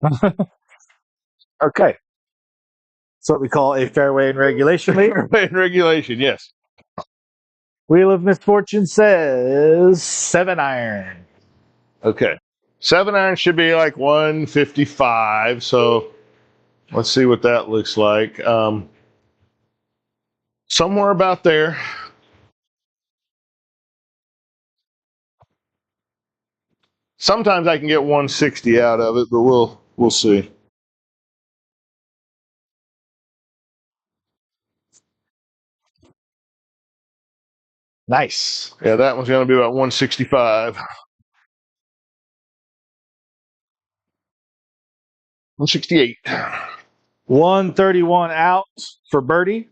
okay. That's what we call a fairway in regulation. Fairway in regulation, yes. Wheel of Misfortune says 7-iron. Okay. 7-iron should be like 155. So let's see what that looks like. Somewhere about there. Sometimes I can get 160 out of it, but we'll see. Nice. Yeah, that one's going to be about 165. 168. 131 out for birdie.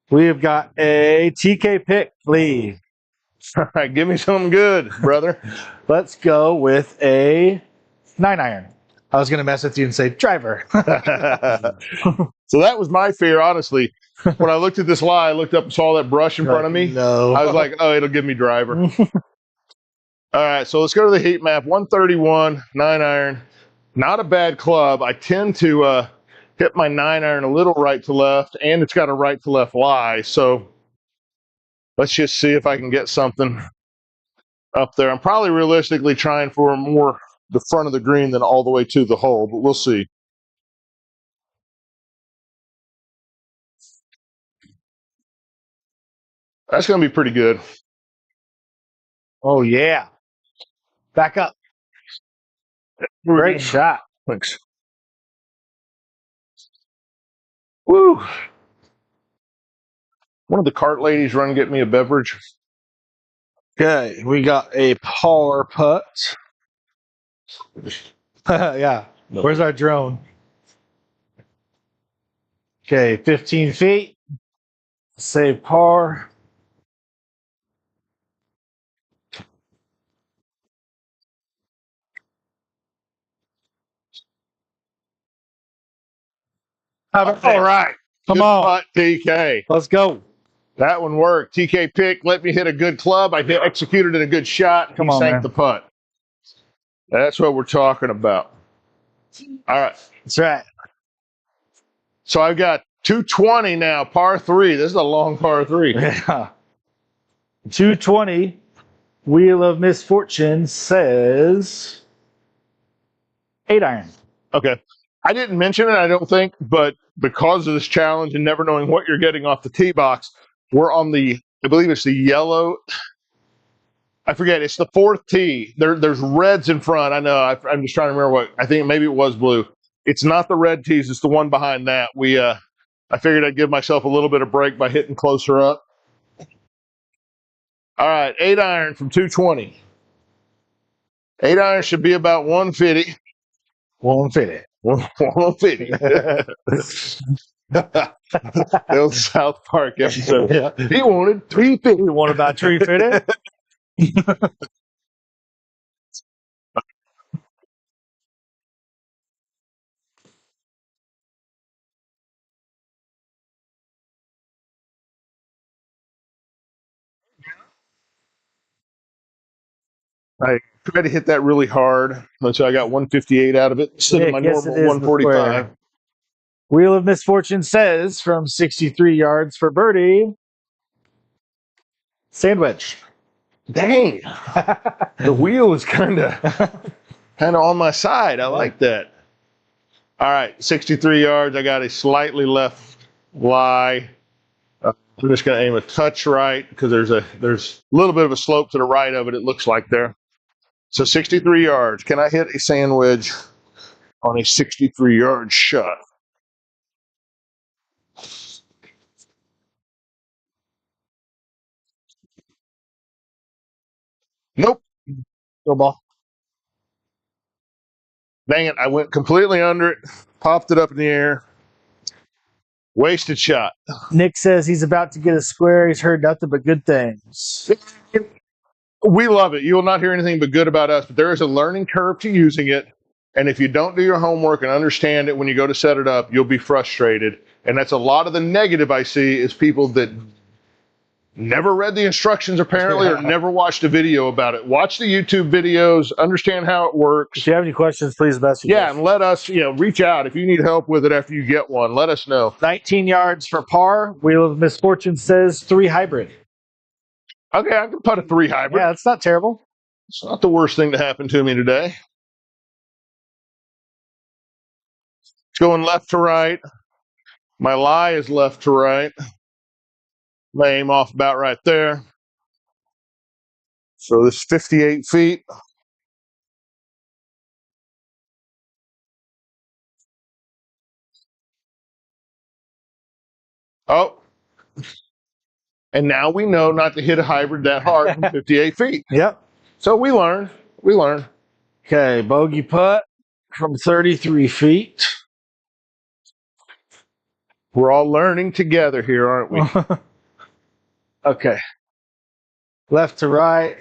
We have got a TK pick, Lee. All right, give me something good, brother. Let's go with a 9-iron. I was going to mess with you and say driver. So that was my fear, honestly. When I looked at this lie, I looked up and saw that brush in front of me. No. I was like, oh, it'll give me driver. All right, so let's go to the heat map. 131, 9-iron. Not a bad club. I tend to hit my 9-iron a little right to left, and it's got a right to left lie. So let's just see if I can get something up there. I'm probably realistically trying for more the front of the green than all the way to the hole, but we'll see. That's going to be pretty good. Oh, yeah. Back up. Great shot. Thanks. Woo. One of the cart ladies run get me a beverage. Okay, we got a par putt. Yeah. No. Where's our drone? Okay, 15 feet. Save par. All right. Come on. Putt, TK. Let's go. That one worked. TK pick. Let me hit a good club. I executed in a good shot. Come he on, sank man. the putt. That's what we're talking about. All right. That's right. So I've got 220 now, par 3. This is a long par 3. Yeah. 220. Wheel of Misfortune says 8-iron. Okay. I didn't mention it, I don't think, but because of this challenge and never knowing what you're getting off the tee box, we're on I believe it's the yellow. I forget. It's the 4th tee. There's reds in front. I know. I'm just trying to remember what. I think maybe it was blue. It's not the red tees. It's the one behind that. I figured I'd give myself a little bit of break by hitting closer up. All right, 8-iron from 220. 8-iron should be about 150. 150. 150. The old South Park episode. Yeah. He wanted 350. We want about 350. I tried to hit that really hard until I got 158 out of it instead of my Yes, normal it is the 145. square. Wheel of Misfortune says from 63 yards for birdie. Sandwich. Dang, the wheel is kind of on my side. I like that. All right, 63 yards. I got a slightly left lie. I'm just going to aim a touch right because there's a little bit of a slope to the right of it. It looks like there. So 63 yards. Can I hit a sandwich on a 63-yard shot? Nope. Go ball. Dang it! I went completely under it. Popped it up in the air. Wasted shot. Nick says he's about to get a square. He's heard nothing but good things. We love it. You will not hear anything but good about us, but there is a learning curve to using it. And if you don't do your homework and understand it when you go to set it up, you'll be frustrated. And that's a lot of the negative I see is people that never read the instructions apparently or never watched a video about it. Watch the YouTube videos, understand how it works. If you have any questions, please message us. And let us, reach out. If you need help with it after you get one, let us know. 19 yards for par. Wheel of Misfortune says 3 hybrid. Okay, I can put a 3 hybrid. Yeah, that's not terrible. It's not the worst thing to happen to me today. It's going left to right. My lie is left to right. My aim off about right there. So this is 58 feet. Oh. And now we know not to hit a hybrid that hard from 58 feet. Yep. So we learn. Okay, bogey putt from 33 feet. We're all learning together here, aren't we? Okay. Left to right.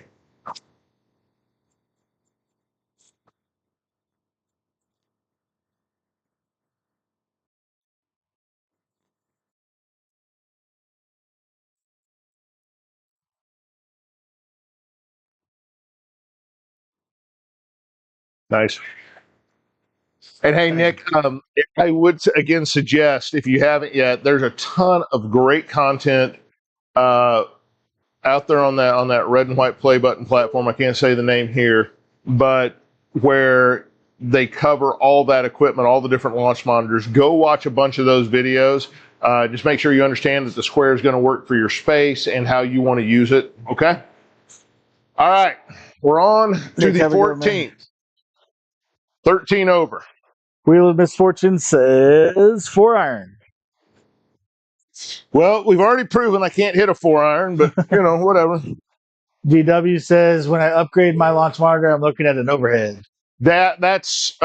Nice. And hey, Nick, I would again suggest if you haven't yet, there's a ton of great content out there on that red and white play button platform. I can't say the name here, but where they cover all that equipment, all the different launch monitors. Go watch a bunch of those videos. Just make sure you understand that the square is going to work for your space and how you want to use it. Okay. All right, we're on to the 14th. 13 over. Wheel of Misfortune says 4 iron. Well, we've already proven I can't hit a 4 iron, but whatever. DW says when I upgrade my launch monitor, I'm looking at an overhead. That's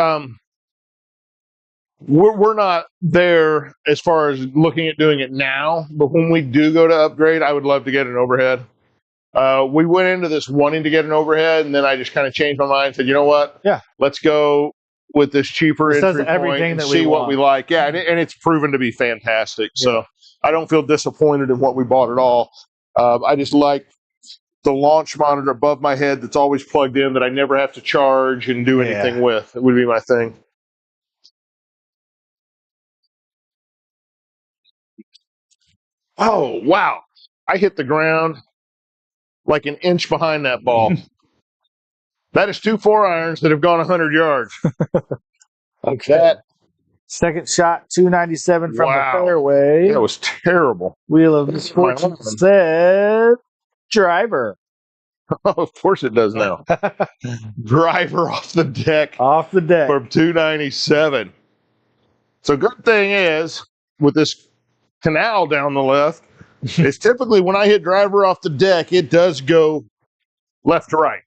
we're not there as far as looking at doing it now, but when we do go to upgrade, I would love to get an overhead. We went into this wanting to get an overhead, and then I just kind of changed my mind and said, you know what? Yeah. Let's go with this cheaper entry point and see what we like. Yeah, and it's proven to be fantastic. Yeah. So I don't feel disappointed in what we bought at all. I just like the launch monitor above my head that's always plugged in that I never have to charge and do anything with. It would be my thing. Oh, wow. I hit the ground like an inch behind that ball. That is 2 4 irons that have gone 100 yards. Okay. Second shot, 297 from the fairway. That was terrible. Wheel of Misfortune said driver. Oh, of course it does now. Driver off the deck. Off the deck. From 297. So good thing is, with this canal down the left, it's typically when I hit driver off the deck, it does go left to right.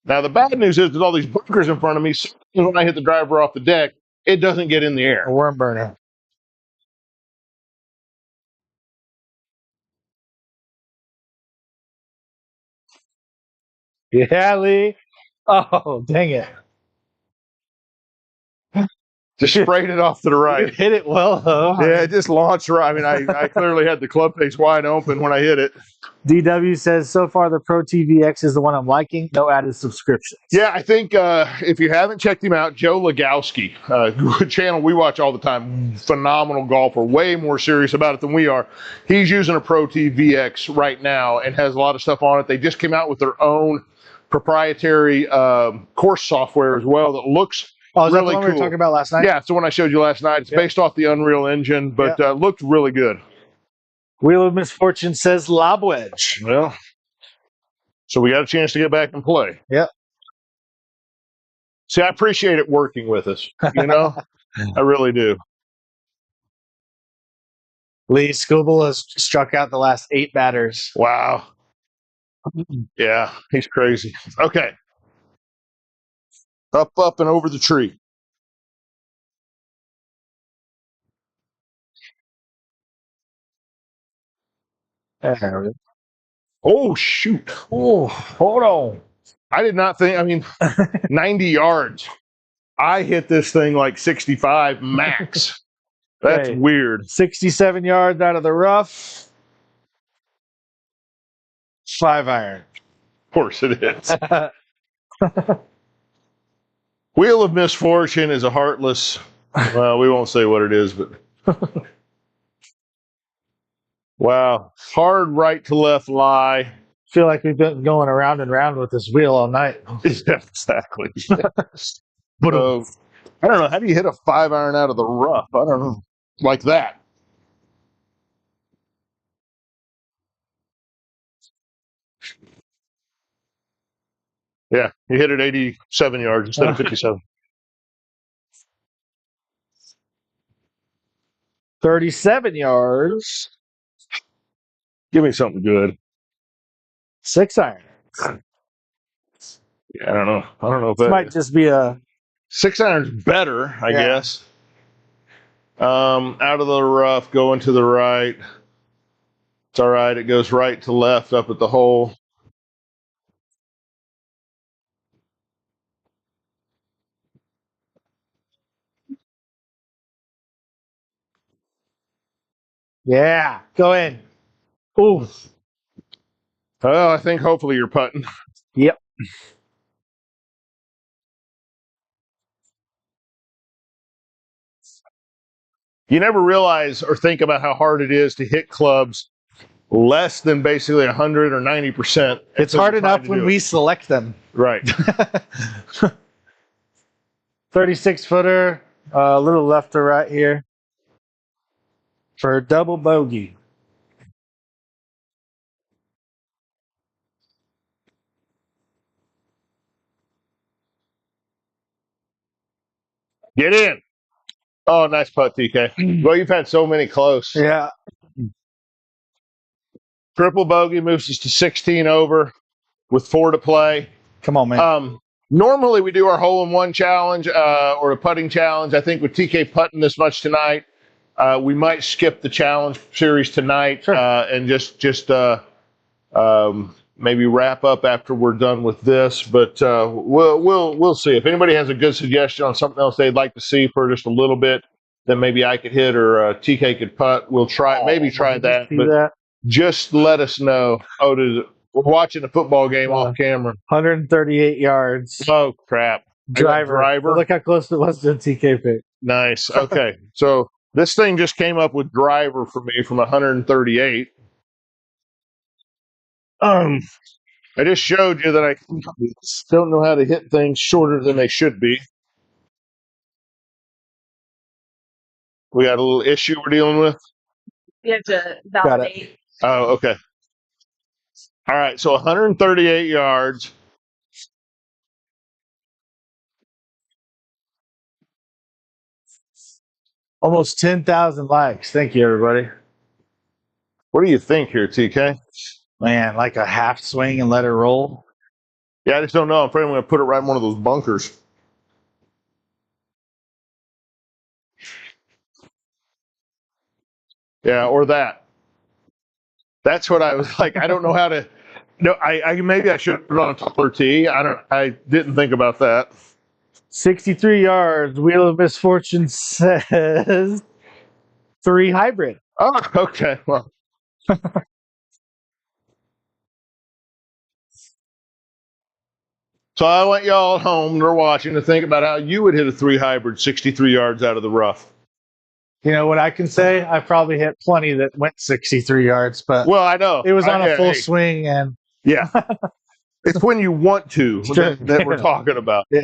Now, the bad news is there's all these bunkers in front of me. So when I hit the driver off the deck, it doesn't get in the air. A worm burner. Yeah, Lee. Oh, dang it. Just sprayed it off to the You right. hit it well, though. Yeah, it just launched right. I mean, I clearly had the club face wide open when I hit it. DW says, so far the Pro TVX is the one I'm liking. No added subscriptions. Yeah, I think if you haven't checked him out, Joe Legowski, good channel we watch all the time, phenomenal golfer, way more serious about it than we are. He's using a Pro TVX right now and has a lot of stuff on it. They just came out with their own proprietary course software as well that looks Oh, is really that the one cool. we were talking about last night? Yeah, it's the one I showed you last night. It's based off the Unreal Engine, but looked really good. Wheel of Misfortune says lob wedge. Well, so we got a chance to get back and play. Yep. See, I appreciate it working with us. You know, I really do. Lee Scooble has struck out the last 8 batters. Wow. Yeah, he's crazy. Okay. Up, and over the tree. Oh, shoot. Oh, hold on. I did not think, I mean, 90 yards. I hit this thing like 65 max. That's Okay. weird. 67 yards out of the rough. 5 iron. Of course it is. Wheel of Misfortune is a heartless, well, we won't say what it is, but wow. Hard right to left lie. Feel like we've been going around and round with this wheel all night. Yeah, exactly. But I don't know. How do you hit a 5 iron out of the rough? I don't know. Like that. Yeah, you hit it 87 yards instead of 57. 37 yards. Give me something good. 6 iron. Yeah, I don't know. I don't know if This that might just be a 6 iron's better, I guess. Out of the rough, going to the right. It's all right. It goes right to left up at the hole. yeah. Go in. Ooh. Well, I think hopefully you're putting. Yep. You never realize or think about how hard it is to hit clubs less than basically 100 or 90%. It's hard enough when we select them. Right. 36 footer, a little left to right here for double bogey. Get in. Oh, nice putt, TK. Well, you've had so many close. Yeah. Triple bogey moves us to 16 over with 4 to play. Come on, man. Normally we do our hole-in-one challenge or a putting challenge. I think with TK putting this much tonight, we might skip the challenge series tonight. Sure. And just maybe wrap up after we're done with this. But we'll see. If anybody has a good suggestion on something else they'd like to see for just a little bit, then maybe I could hit or TK could putt. We'll try that. But just let us know. We're watching a football game off camera. 138 yards. Oh, crap. Driver. Look how close it was to the TK pick. Nice. Okay. So this thing just came up with driver for me from 138. I just showed you that I don't know how to hit things shorter than they should be. We got a little issue we're dealing with. You have to validate. Oh, okay. All right. So 138 yards. Almost 10,000 likes. Thank you, everybody. What do you think here, TK? Man, like a half swing and let it roll. Yeah, I just don't know. I'm afraid I'm going to put it right in one of those bunkers. Yeah, or that. That's what I was like. I don't know how to. No, I maybe I should put it on a taller tee. I didn't think about that. 63 yards. Wheel of Misfortune says 3 hybrid. Oh, okay. Well, so I want y'all at home that are watching to think about how you would hit a 3 hybrid 63 yards out of the rough. You know what I can say? I probably hit plenty that went 63 yards, but Well, I know it was on a full hey, swing and yeah. It's when you want to that we're talking about. Yeah.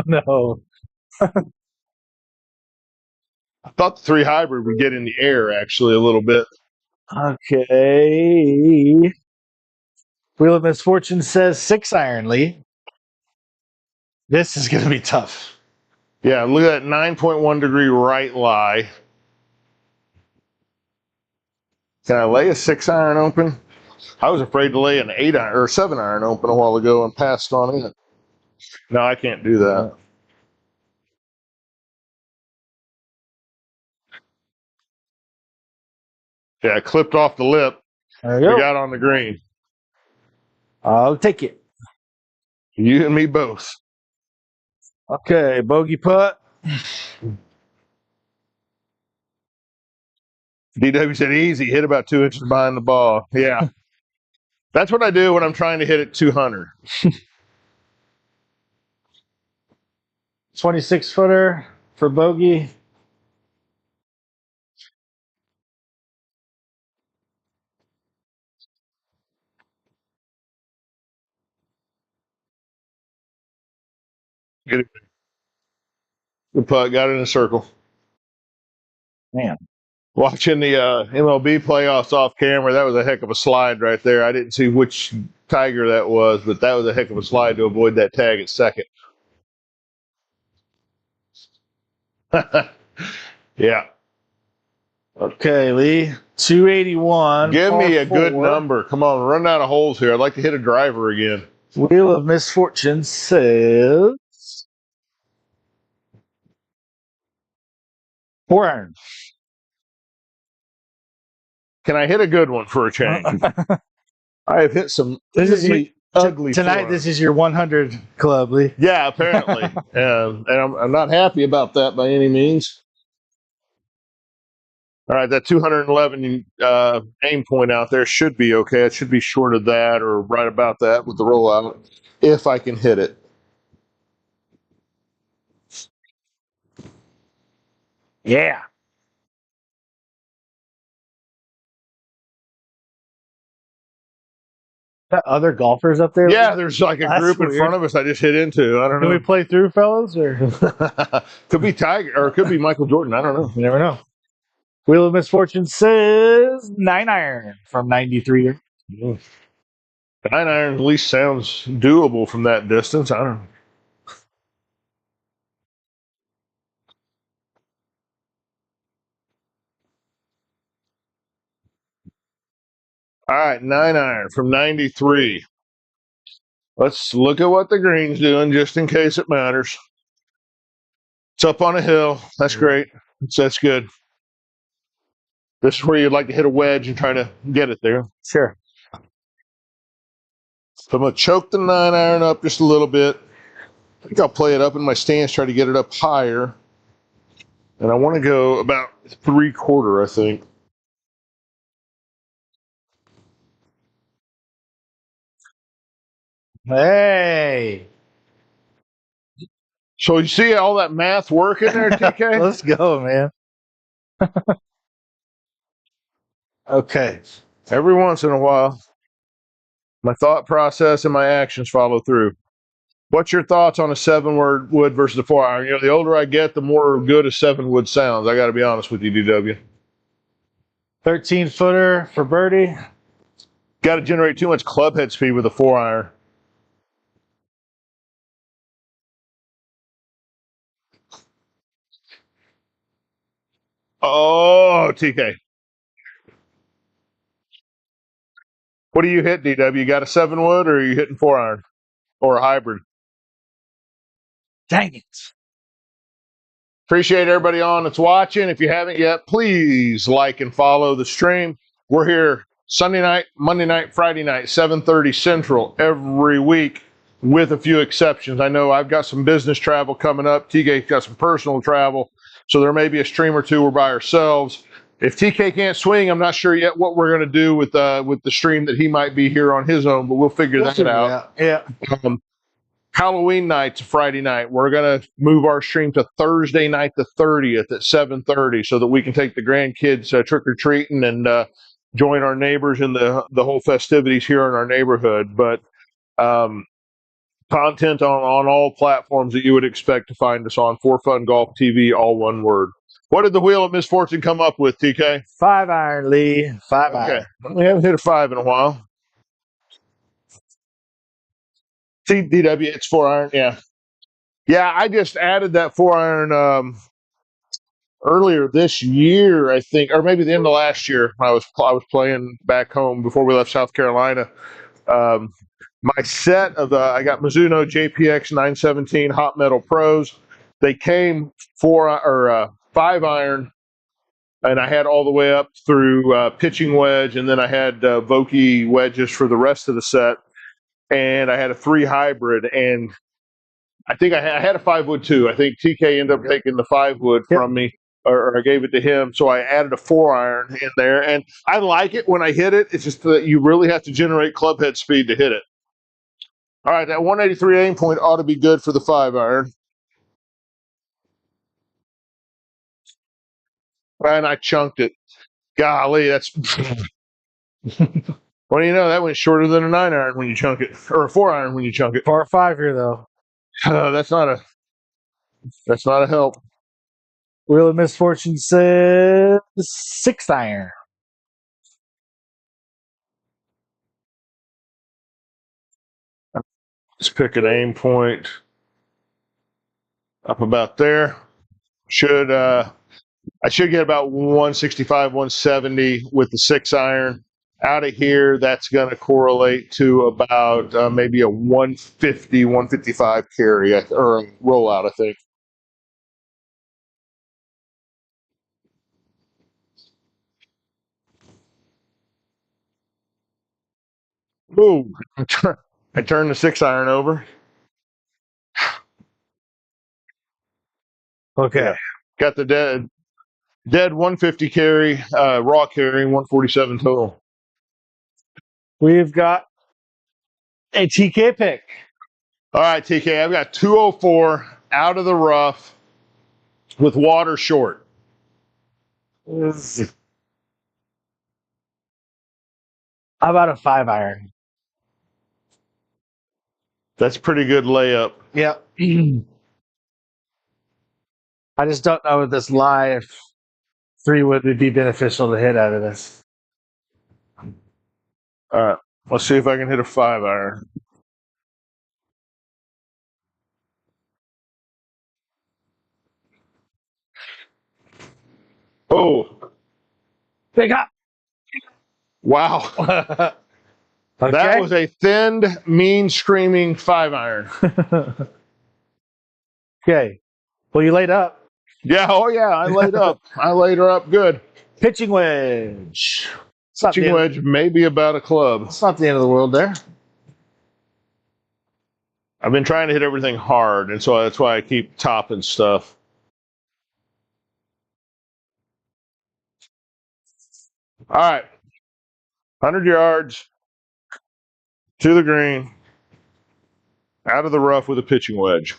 No. I thought the 3 hybrid would get in the air actually a little bit. Okay. Wheel of Misfortune says 6 iron, Lee. This is going to be tough. Yeah, look at that 9.1 degree right lie. Can I lay a 6 iron open? I was afraid to lay an 8 iron or 7 iron open a while ago and passed on it. No, I can't do that. Yeah, I clipped off the lip. There you We go. got on the green. I'll take it. You and me both. Okay, bogey putt. DW said easy, hit about 2 inches behind the ball. Yeah. That's what I do when I'm trying to hit it 200. 26 footer for bogey. Get it. Good putt, got it in a circle. Man. Watching the MLB playoffs off camera, that was a heck of a slide right there. I didn't see which Tiger that was, but that was a heck of a slide to avoid that tag at second. Yeah. Okay, Lee. 281. Give me a par good 4. number. Come on, run out of holes here. I'd like to hit a driver again. Wheel of Misfortune says 4 iron. Can I hit a good one for a change? I have hit some This is ugly tonight. This is your 100 club, Lee. Yeah, apparently. And I'm not happy about that by any means. All right, that 211 aim point out there should be okay. It should be short of that or right about that with the rollout if I can hit it. Yeah. Other golfers up there? Yeah, there's like a That's group in weird. front of us I just hit into. I don't Can know. we play through, fellas? Or Could be Tiger or it could be Michael Jordan. I don't know. you never know. Wheel of Misfortune says 9 iron from 93. 9 iron at least sounds doable from that distance. I don't know. All right, 9 iron from 93. Let's look at what the green's doing just in case it matters. It's up on a hill. That's great. That's good. This is where you'd like to hit a wedge and try to get it there. Sure. So I'm going to choke the 9 iron up just a little bit. I think I'll play it up in my stance, try to get it up higher. And I want to go about 3/4, I think. Hey. So you see all that math working there, TK? Let's go, man. Okay. Every once in a while, my thought process and my actions follow through. What's your thoughts on a 7 wood versus a 4 iron? You know, the older I get, the more good a 7 wood sounds. I got to be honest with you, DW. 13 footer for birdie. Got to generate too much club head speed with a 4 iron. Oh, TK. What do you hit, DW? You got a 7 wood or are you hitting 4 iron? Or a hybrid? Dang it. Appreciate everybody on that's watching. If you haven't yet, please like and follow the stream. We're here Sunday night, Monday night, Friday night, 7:30 Central every week, with a few exceptions. I know I've got some business travel coming up. TK's got some personal travel, so there may be a stream or two we're by ourselves. If TK can't swing, I'm not sure yet what we're going to do with the stream that he might be here on his own, but we'll figure that out. Yeah. Halloween night's a Friday night. We're going to move our stream to Thursday night, the 30th at 7:30, so that we can take the grandkids trick or treating and join our neighbors in the whole festivities here in our neighborhood. But content on all platforms that you would expect to find us on. For Fun Golf TV, all one word. What did the Wheel of Misfortune come up with, TK? 5-iron, Lee. 5-iron. Okay, we haven't hit a 5 in a while. DW, it's 4-iron. Yeah. I just added that 4-iron earlier this year, I think, or maybe the end of last year. I was playing back home before we left South Carolina. My set of I got Mizuno JPX 917 Hot Metal Pros. They came 5-iron, and I had all the way up through pitching wedge, and then I had Vokey wedges for the rest of the set, and I had a 3 hybrid, and I think I had a 5-wood too. I think TK ended up taking the 5-wood from me, or I gave it to him. So I added a 4-iron in there, and I like it when I hit it. It's just that you really have to generate club head speed to hit it. All right, that 183 aim point ought to be good for the 5-iron. And I chunked it. Golly, that's. What do you know? That went shorter than a 9-iron when you chunk it, or a 4-iron when you chunk it. Par 5 here, though. That's not a help. Wheel of Misfortune says 6-iron. Let's pick an aim point up about there. I should get about 165, 170 with the 6-iron. Out of here, that's going to correlate to about maybe a 150, 155 carry or a rollout, I think. Ooh, I turned the 6-iron over. Okay. Yeah. Got the dead 150 carry, raw carry, 147 total. We've got a TK pick. All right, TK, I've got 204 out of the rough with water short. How about a 5-iron? That's pretty good layup. Yep. I just don't know with this live 3-wood would be beneficial to hit out of this. All right, let's see if I can hit a 5-iron. Oh, Pick up. wow. Okay. That was a thinned, mean, screaming 5-iron. Okay. Well, you laid up. Yeah, oh yeah, I laid up. I laid her up good. Pitching wedge. Pitching wedge, maybe about a club. It's not the end of the world there. I've been trying to hit everything hard, and so that's why I keep topping stuff. All right, 100 yards to the green, out of the rough with a pitching wedge.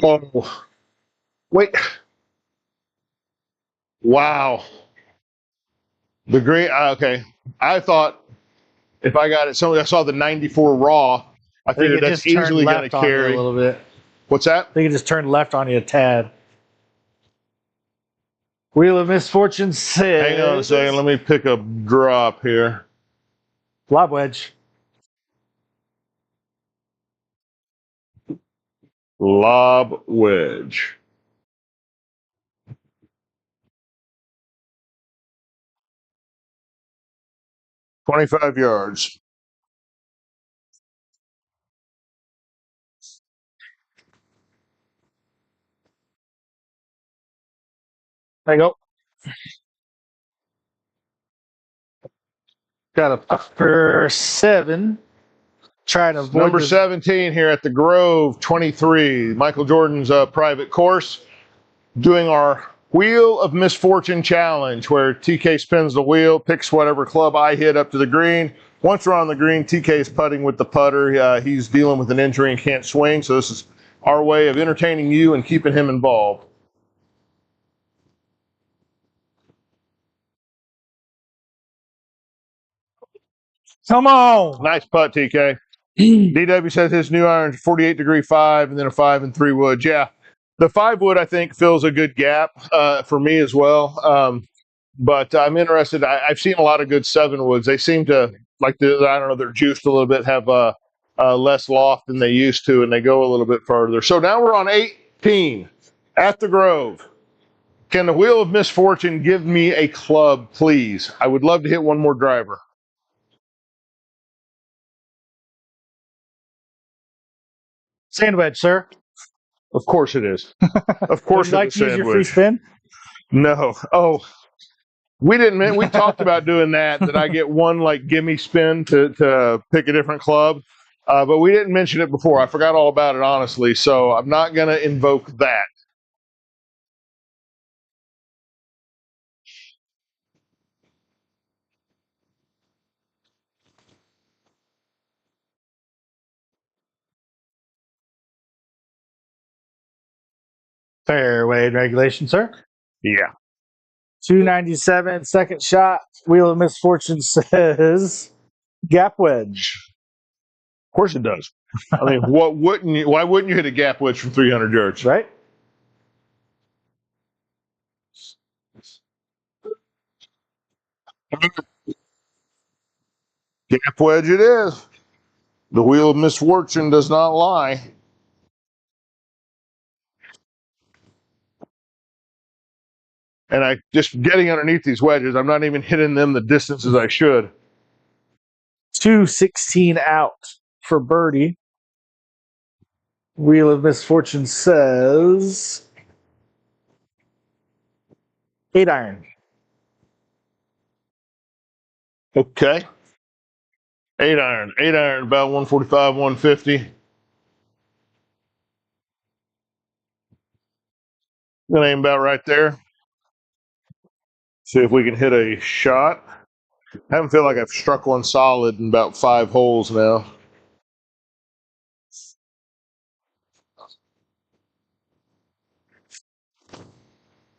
Oh, wait. Wow. The green, okay. I thought if I got it, I saw the 94 raw. I figured that's easily going to carry a little bit. What's that? I think it just turned left on you a tad. Wheel of Misfortune says. Hang on a second. Let me pick a drop here. Lob wedge. Lob wedge. 25 yards. There you go. Got a pucker 7. Trying to avoid Number the 17 here at the Grove, 23. Michael Jordan's private course. Doing our Wheel of Misfortune challenge, where TK spins the wheel, picks whatever club I hit up to the green. Once we're on the green, TK's putting with the putter. He's dealing with an injury and can't swing, so this is our way of entertaining you and keeping him involved. Come on. Nice putt, TK. DW says his new iron's 48-degree 5 and then a 5 and 3 wood. Yeah, the 5 wood I think fills a good gap for me as well. But I'm interested. I've seen a lot of good 7 woods. They seem to like I don't know, they're juiced a little bit, have less loft than they used to, and they go a little bit further. So now we're on 18 at the Grove. Can the Wheel of Misfortune give me a club, please? I would love to hit one more driver. Sand wedge, sir. Of course it is. Of course Would you like it's to a use your free sandwich. spin? No. Oh, we talked about doing that I get one like gimme spin to pick a different club. But we didn't mention it before. I forgot all about it, honestly. So I'm not going to invoke that. Fairway regulation, sir. Yeah. 297, second shot. Wheel of Misfortune says gap wedge. Of course it does. I mean, why wouldn't you hit a gap wedge from 300 yards? Right? Gap wedge it is. The Wheel of Misfortune does not lie. And I just getting underneath these wedges, I'm not even hitting them the distances I should. 216 out for birdie. Wheel of Misfortune says 8 iron. Okay. 8 iron, about 145, 150. That ain't about right there. See if we can hit a shot. I haven't feel like I've struck one solid in about 5 holes now.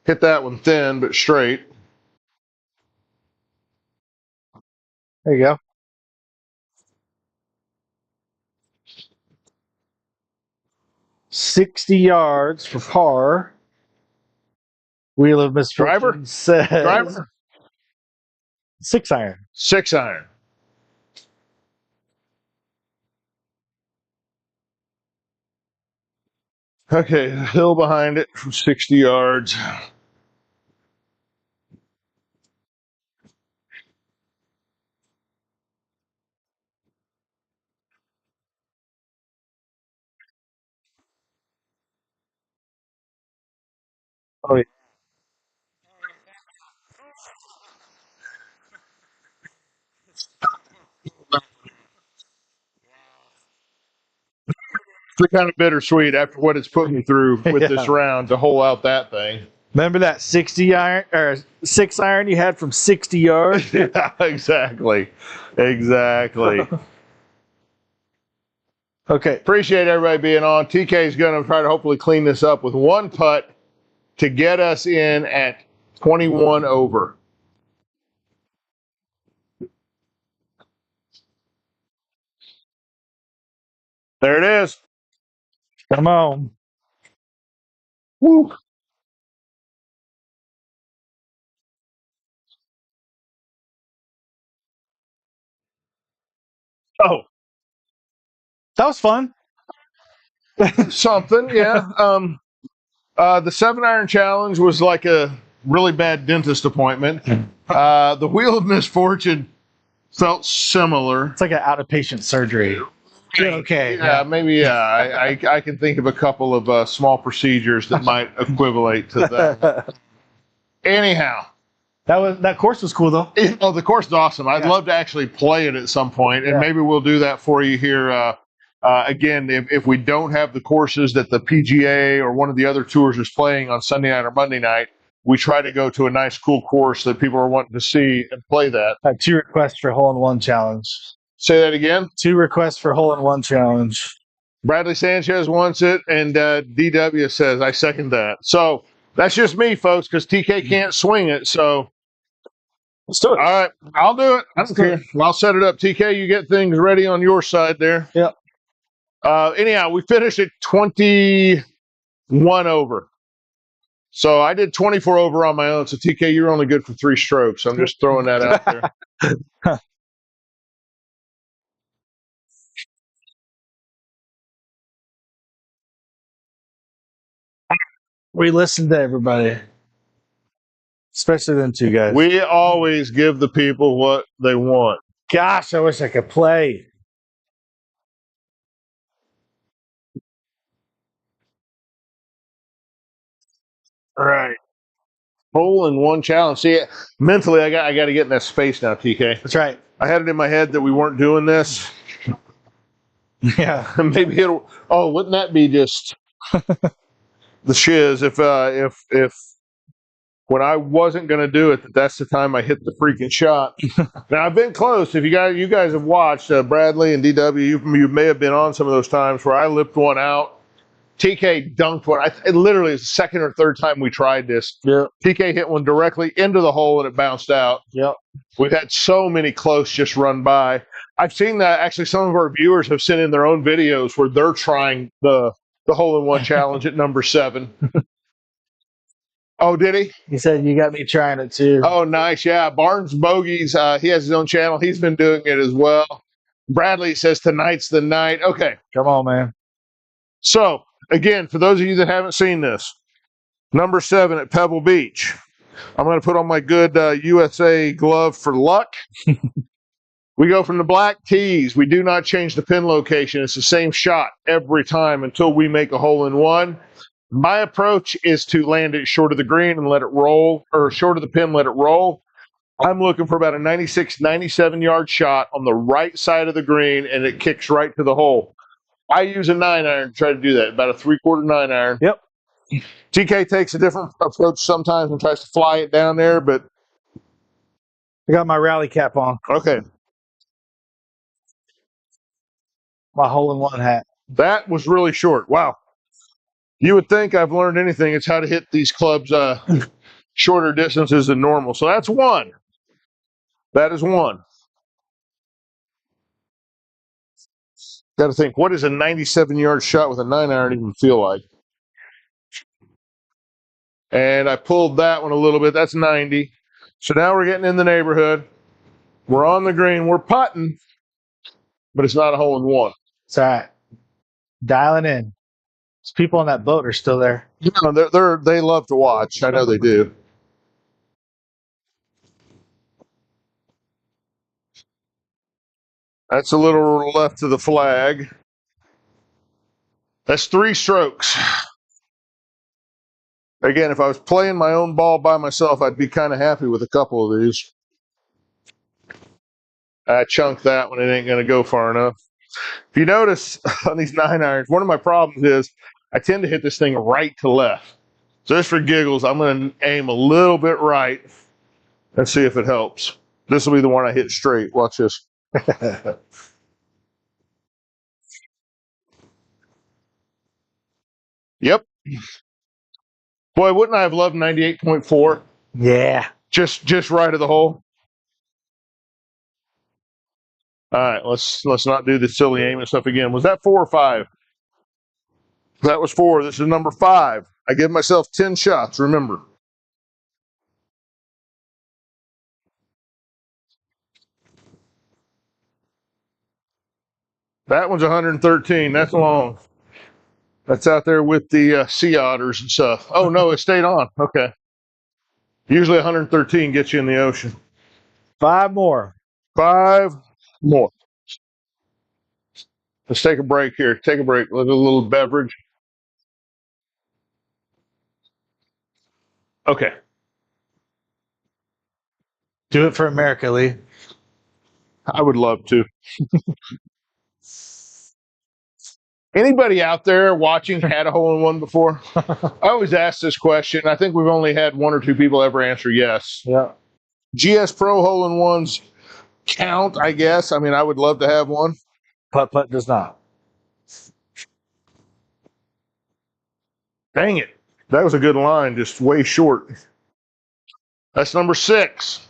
Hit that one thin but straight. There you go. 60 yards for par. Wheel of Misfortune Driver? says Driver? 6 iron. 6 iron. Okay, the hill behind it from 60 yards. Oh, yeah. It's kind of bittersweet after what it's put me through with this round to hole out that thing. Remember that 60 iron or 6 iron you had from 60 yards? Yeah, exactly. Exactly. Okay. Appreciate everybody being on. TK is going to try to hopefully clean this up with one putt to get us in at 21 over. There it is. Come on. Woo. Oh, That was fun. something, yeah. The 7 iron challenge was like a really bad dentist appointment. The Wheel of Misfortune felt similar. It's like an outpatient surgery. Okay. Yeah, maybe. Yeah, I can think of a couple of small procedures that might equivalent to that. Anyhow, that course was cool though. Oh, the course is awesome. I'd love to actually play it at some point, and maybe we'll do that for you here. Again, if we don't have the courses that the PGA or one of the other tours is playing on Sunday night or Monday night, we try to go to a nice, cool course that people are wanting to see and play that. I have 2 requests for hole-in-one challenge. Say that again. 2 requests for hole-in-one challenge. Bradley Sanchez wants it, and DW says, I second that. So that's just me, folks, because TK can't swing it. So let's do it. All right, I'll do it. I don't care. I'll set it up. TK, you get things ready on your side there. Yep. Anyhow, we finished at 21 over. So I did 24 over on my own. So TK, you're only good for 3 strokes. I'm just throwing that out there. We listen to everybody, especially them 2 guys. We always give the people what they want. Gosh, I wish I could play. All right. Hole-in-one challenge. See, mentally, I got to get in that space now, TK. That's right. I had it in my head that we weren't doing this. Yeah. Maybe it'll. Oh, wouldn't that be just the shiz if when I wasn't going to do it, that's the time I hit the freaking shot. Now I've been close. If you guys have watched Bradley and DW, you may have been on some of those times where I lipped one out. TK dunked one. It literally is the second or third time we tried this. Yep. TK hit one directly into the hole and it bounced out. Yep. We've had so many close just run by. I've seen that actually some of our viewers have sent in their own videos where they're trying the hole-in-one challenge at number 7. Oh, did he? He said you got me trying it too. Oh, nice. Yeah. Barnes Bogies, he has his own channel. He's been doing it as well. Bradley says tonight's the night. Okay. Come on, man. So, again, for those of you that haven't seen this, number 7 at Pebble Beach. I'm going to put on my good USA glove for luck. We go from the black tees. We do not change the pin location. It's the same shot every time until we make a hole-in-one. My approach is to land it short of the green and let it roll, or short of the pin, let it roll. I'm looking for about a 96, 97-yard shot on the right side of the green, and it kicks right to the hole. I use a 9-iron to try to do that, about a 3/4 9-iron. Yep. TK takes a different approach sometimes and tries to fly it down there, but... I got my rally cap on. Okay. My hole-in-one hat. That was really short. Wow. You would think I've learned anything. It's how to hit these clubs shorter distances than normal. So that's 1. That is 1. Got to think, what does a 97-yard shot with a 9-iron even feel like? And I pulled that one a little bit. That's 90. So now we're getting in the neighborhood. We're on the green. We're putting, but it's not a hole-in-one. It's all right. Dialing in. Those people on that boat are still there. No, they love to watch. I know they do. That's a little left to the flag. That's 3 strokes. Again, if I was playing my own ball by myself, I'd be kind of happy with a couple of these. I chunked that one. It ain't going to go far enough. If you notice on these 9-irons, one of my problems is I tend to hit this thing right to left. So just for giggles, I'm going to aim a little bit right and see if it helps. This will be the one I hit straight. Watch this. Yep. Boy, wouldn't I have loved 98.4? Yeah. Just right of the hole. All right, let's not do the silly aiming stuff again. Was that 4 or 5? That was 4. This is number 5. I give myself 10 shots, remember. That one's 113. That's long. That's out there with the sea otters and stuff. Oh, no, it stayed on. Okay. Usually 113 gets you in the ocean. 5 more. 5 more. Let's take a break here. Take a break. Let a little beverage. Okay. Do it for America, Lee. I would love to. Anybody out there watching had a hole-in-one before? I always ask this question. I think we've only had 1 or 2 people ever answer yes. Yeah. GS Pro hole-in-ones count, I guess. I mean, I would love to have one. Putt does not. Dang it. That was a good line, just way short. That's number 6.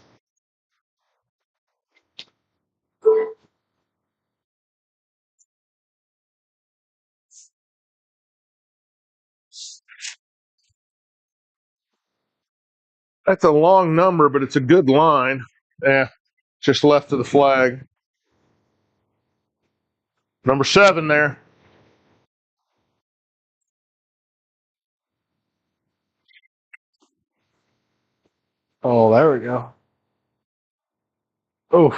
That's a long number, but it's a good line. Yeah, just left of the flag. Number 7 there. Oh, there we go. Oof.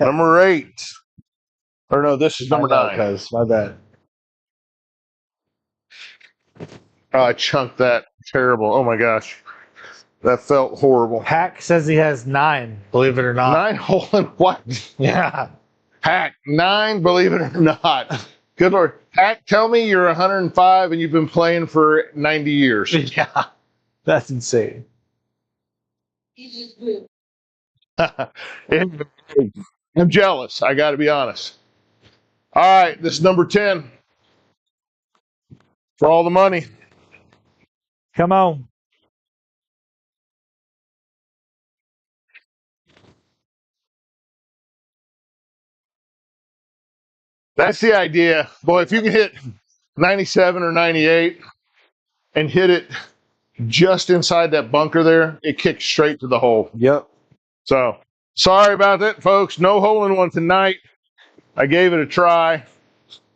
Number 8. Or no, this is number 9. Cuz my bad. Oh, I chunked that. Terrible. Oh my gosh. That felt horrible. Hack says he has 9, believe it or not. 9 hole in what? Yeah. Hack, 9, believe it or not. Good Lord. Hack, tell me you're 105 and you've been playing for 90 years. Yeah. That's insane. I'm jealous. I got to be honest. All right, this is number 10 for all the money. Come on. That's the idea. Boy, if you can hit 97 or 98 and hit it just inside that bunker there, it kicks straight to the hole. Yep. So, sorry about that, folks. No hole-in-one tonight. I gave it a try.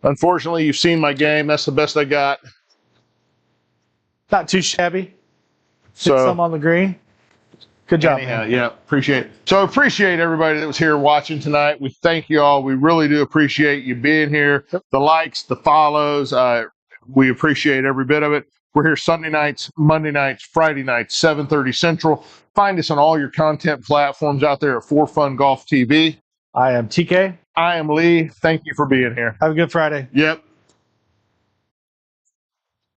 Unfortunately, you've seen my game. That's the best I got. Not too shabby. Hit So, some on the green. Good job, anyhow, man. yeah, appreciate it. So appreciate everybody that was here watching tonight. We thank you all. We really do appreciate you being here. The likes, the follows. We appreciate every bit of it. We're here Sunday nights, Monday nights, Friday nights, 7:30 Central. Find us on all your content platforms out there at For Fun Golf TV. I am TK. I am Lee. Thank you for being here. Have a good Friday. Yep.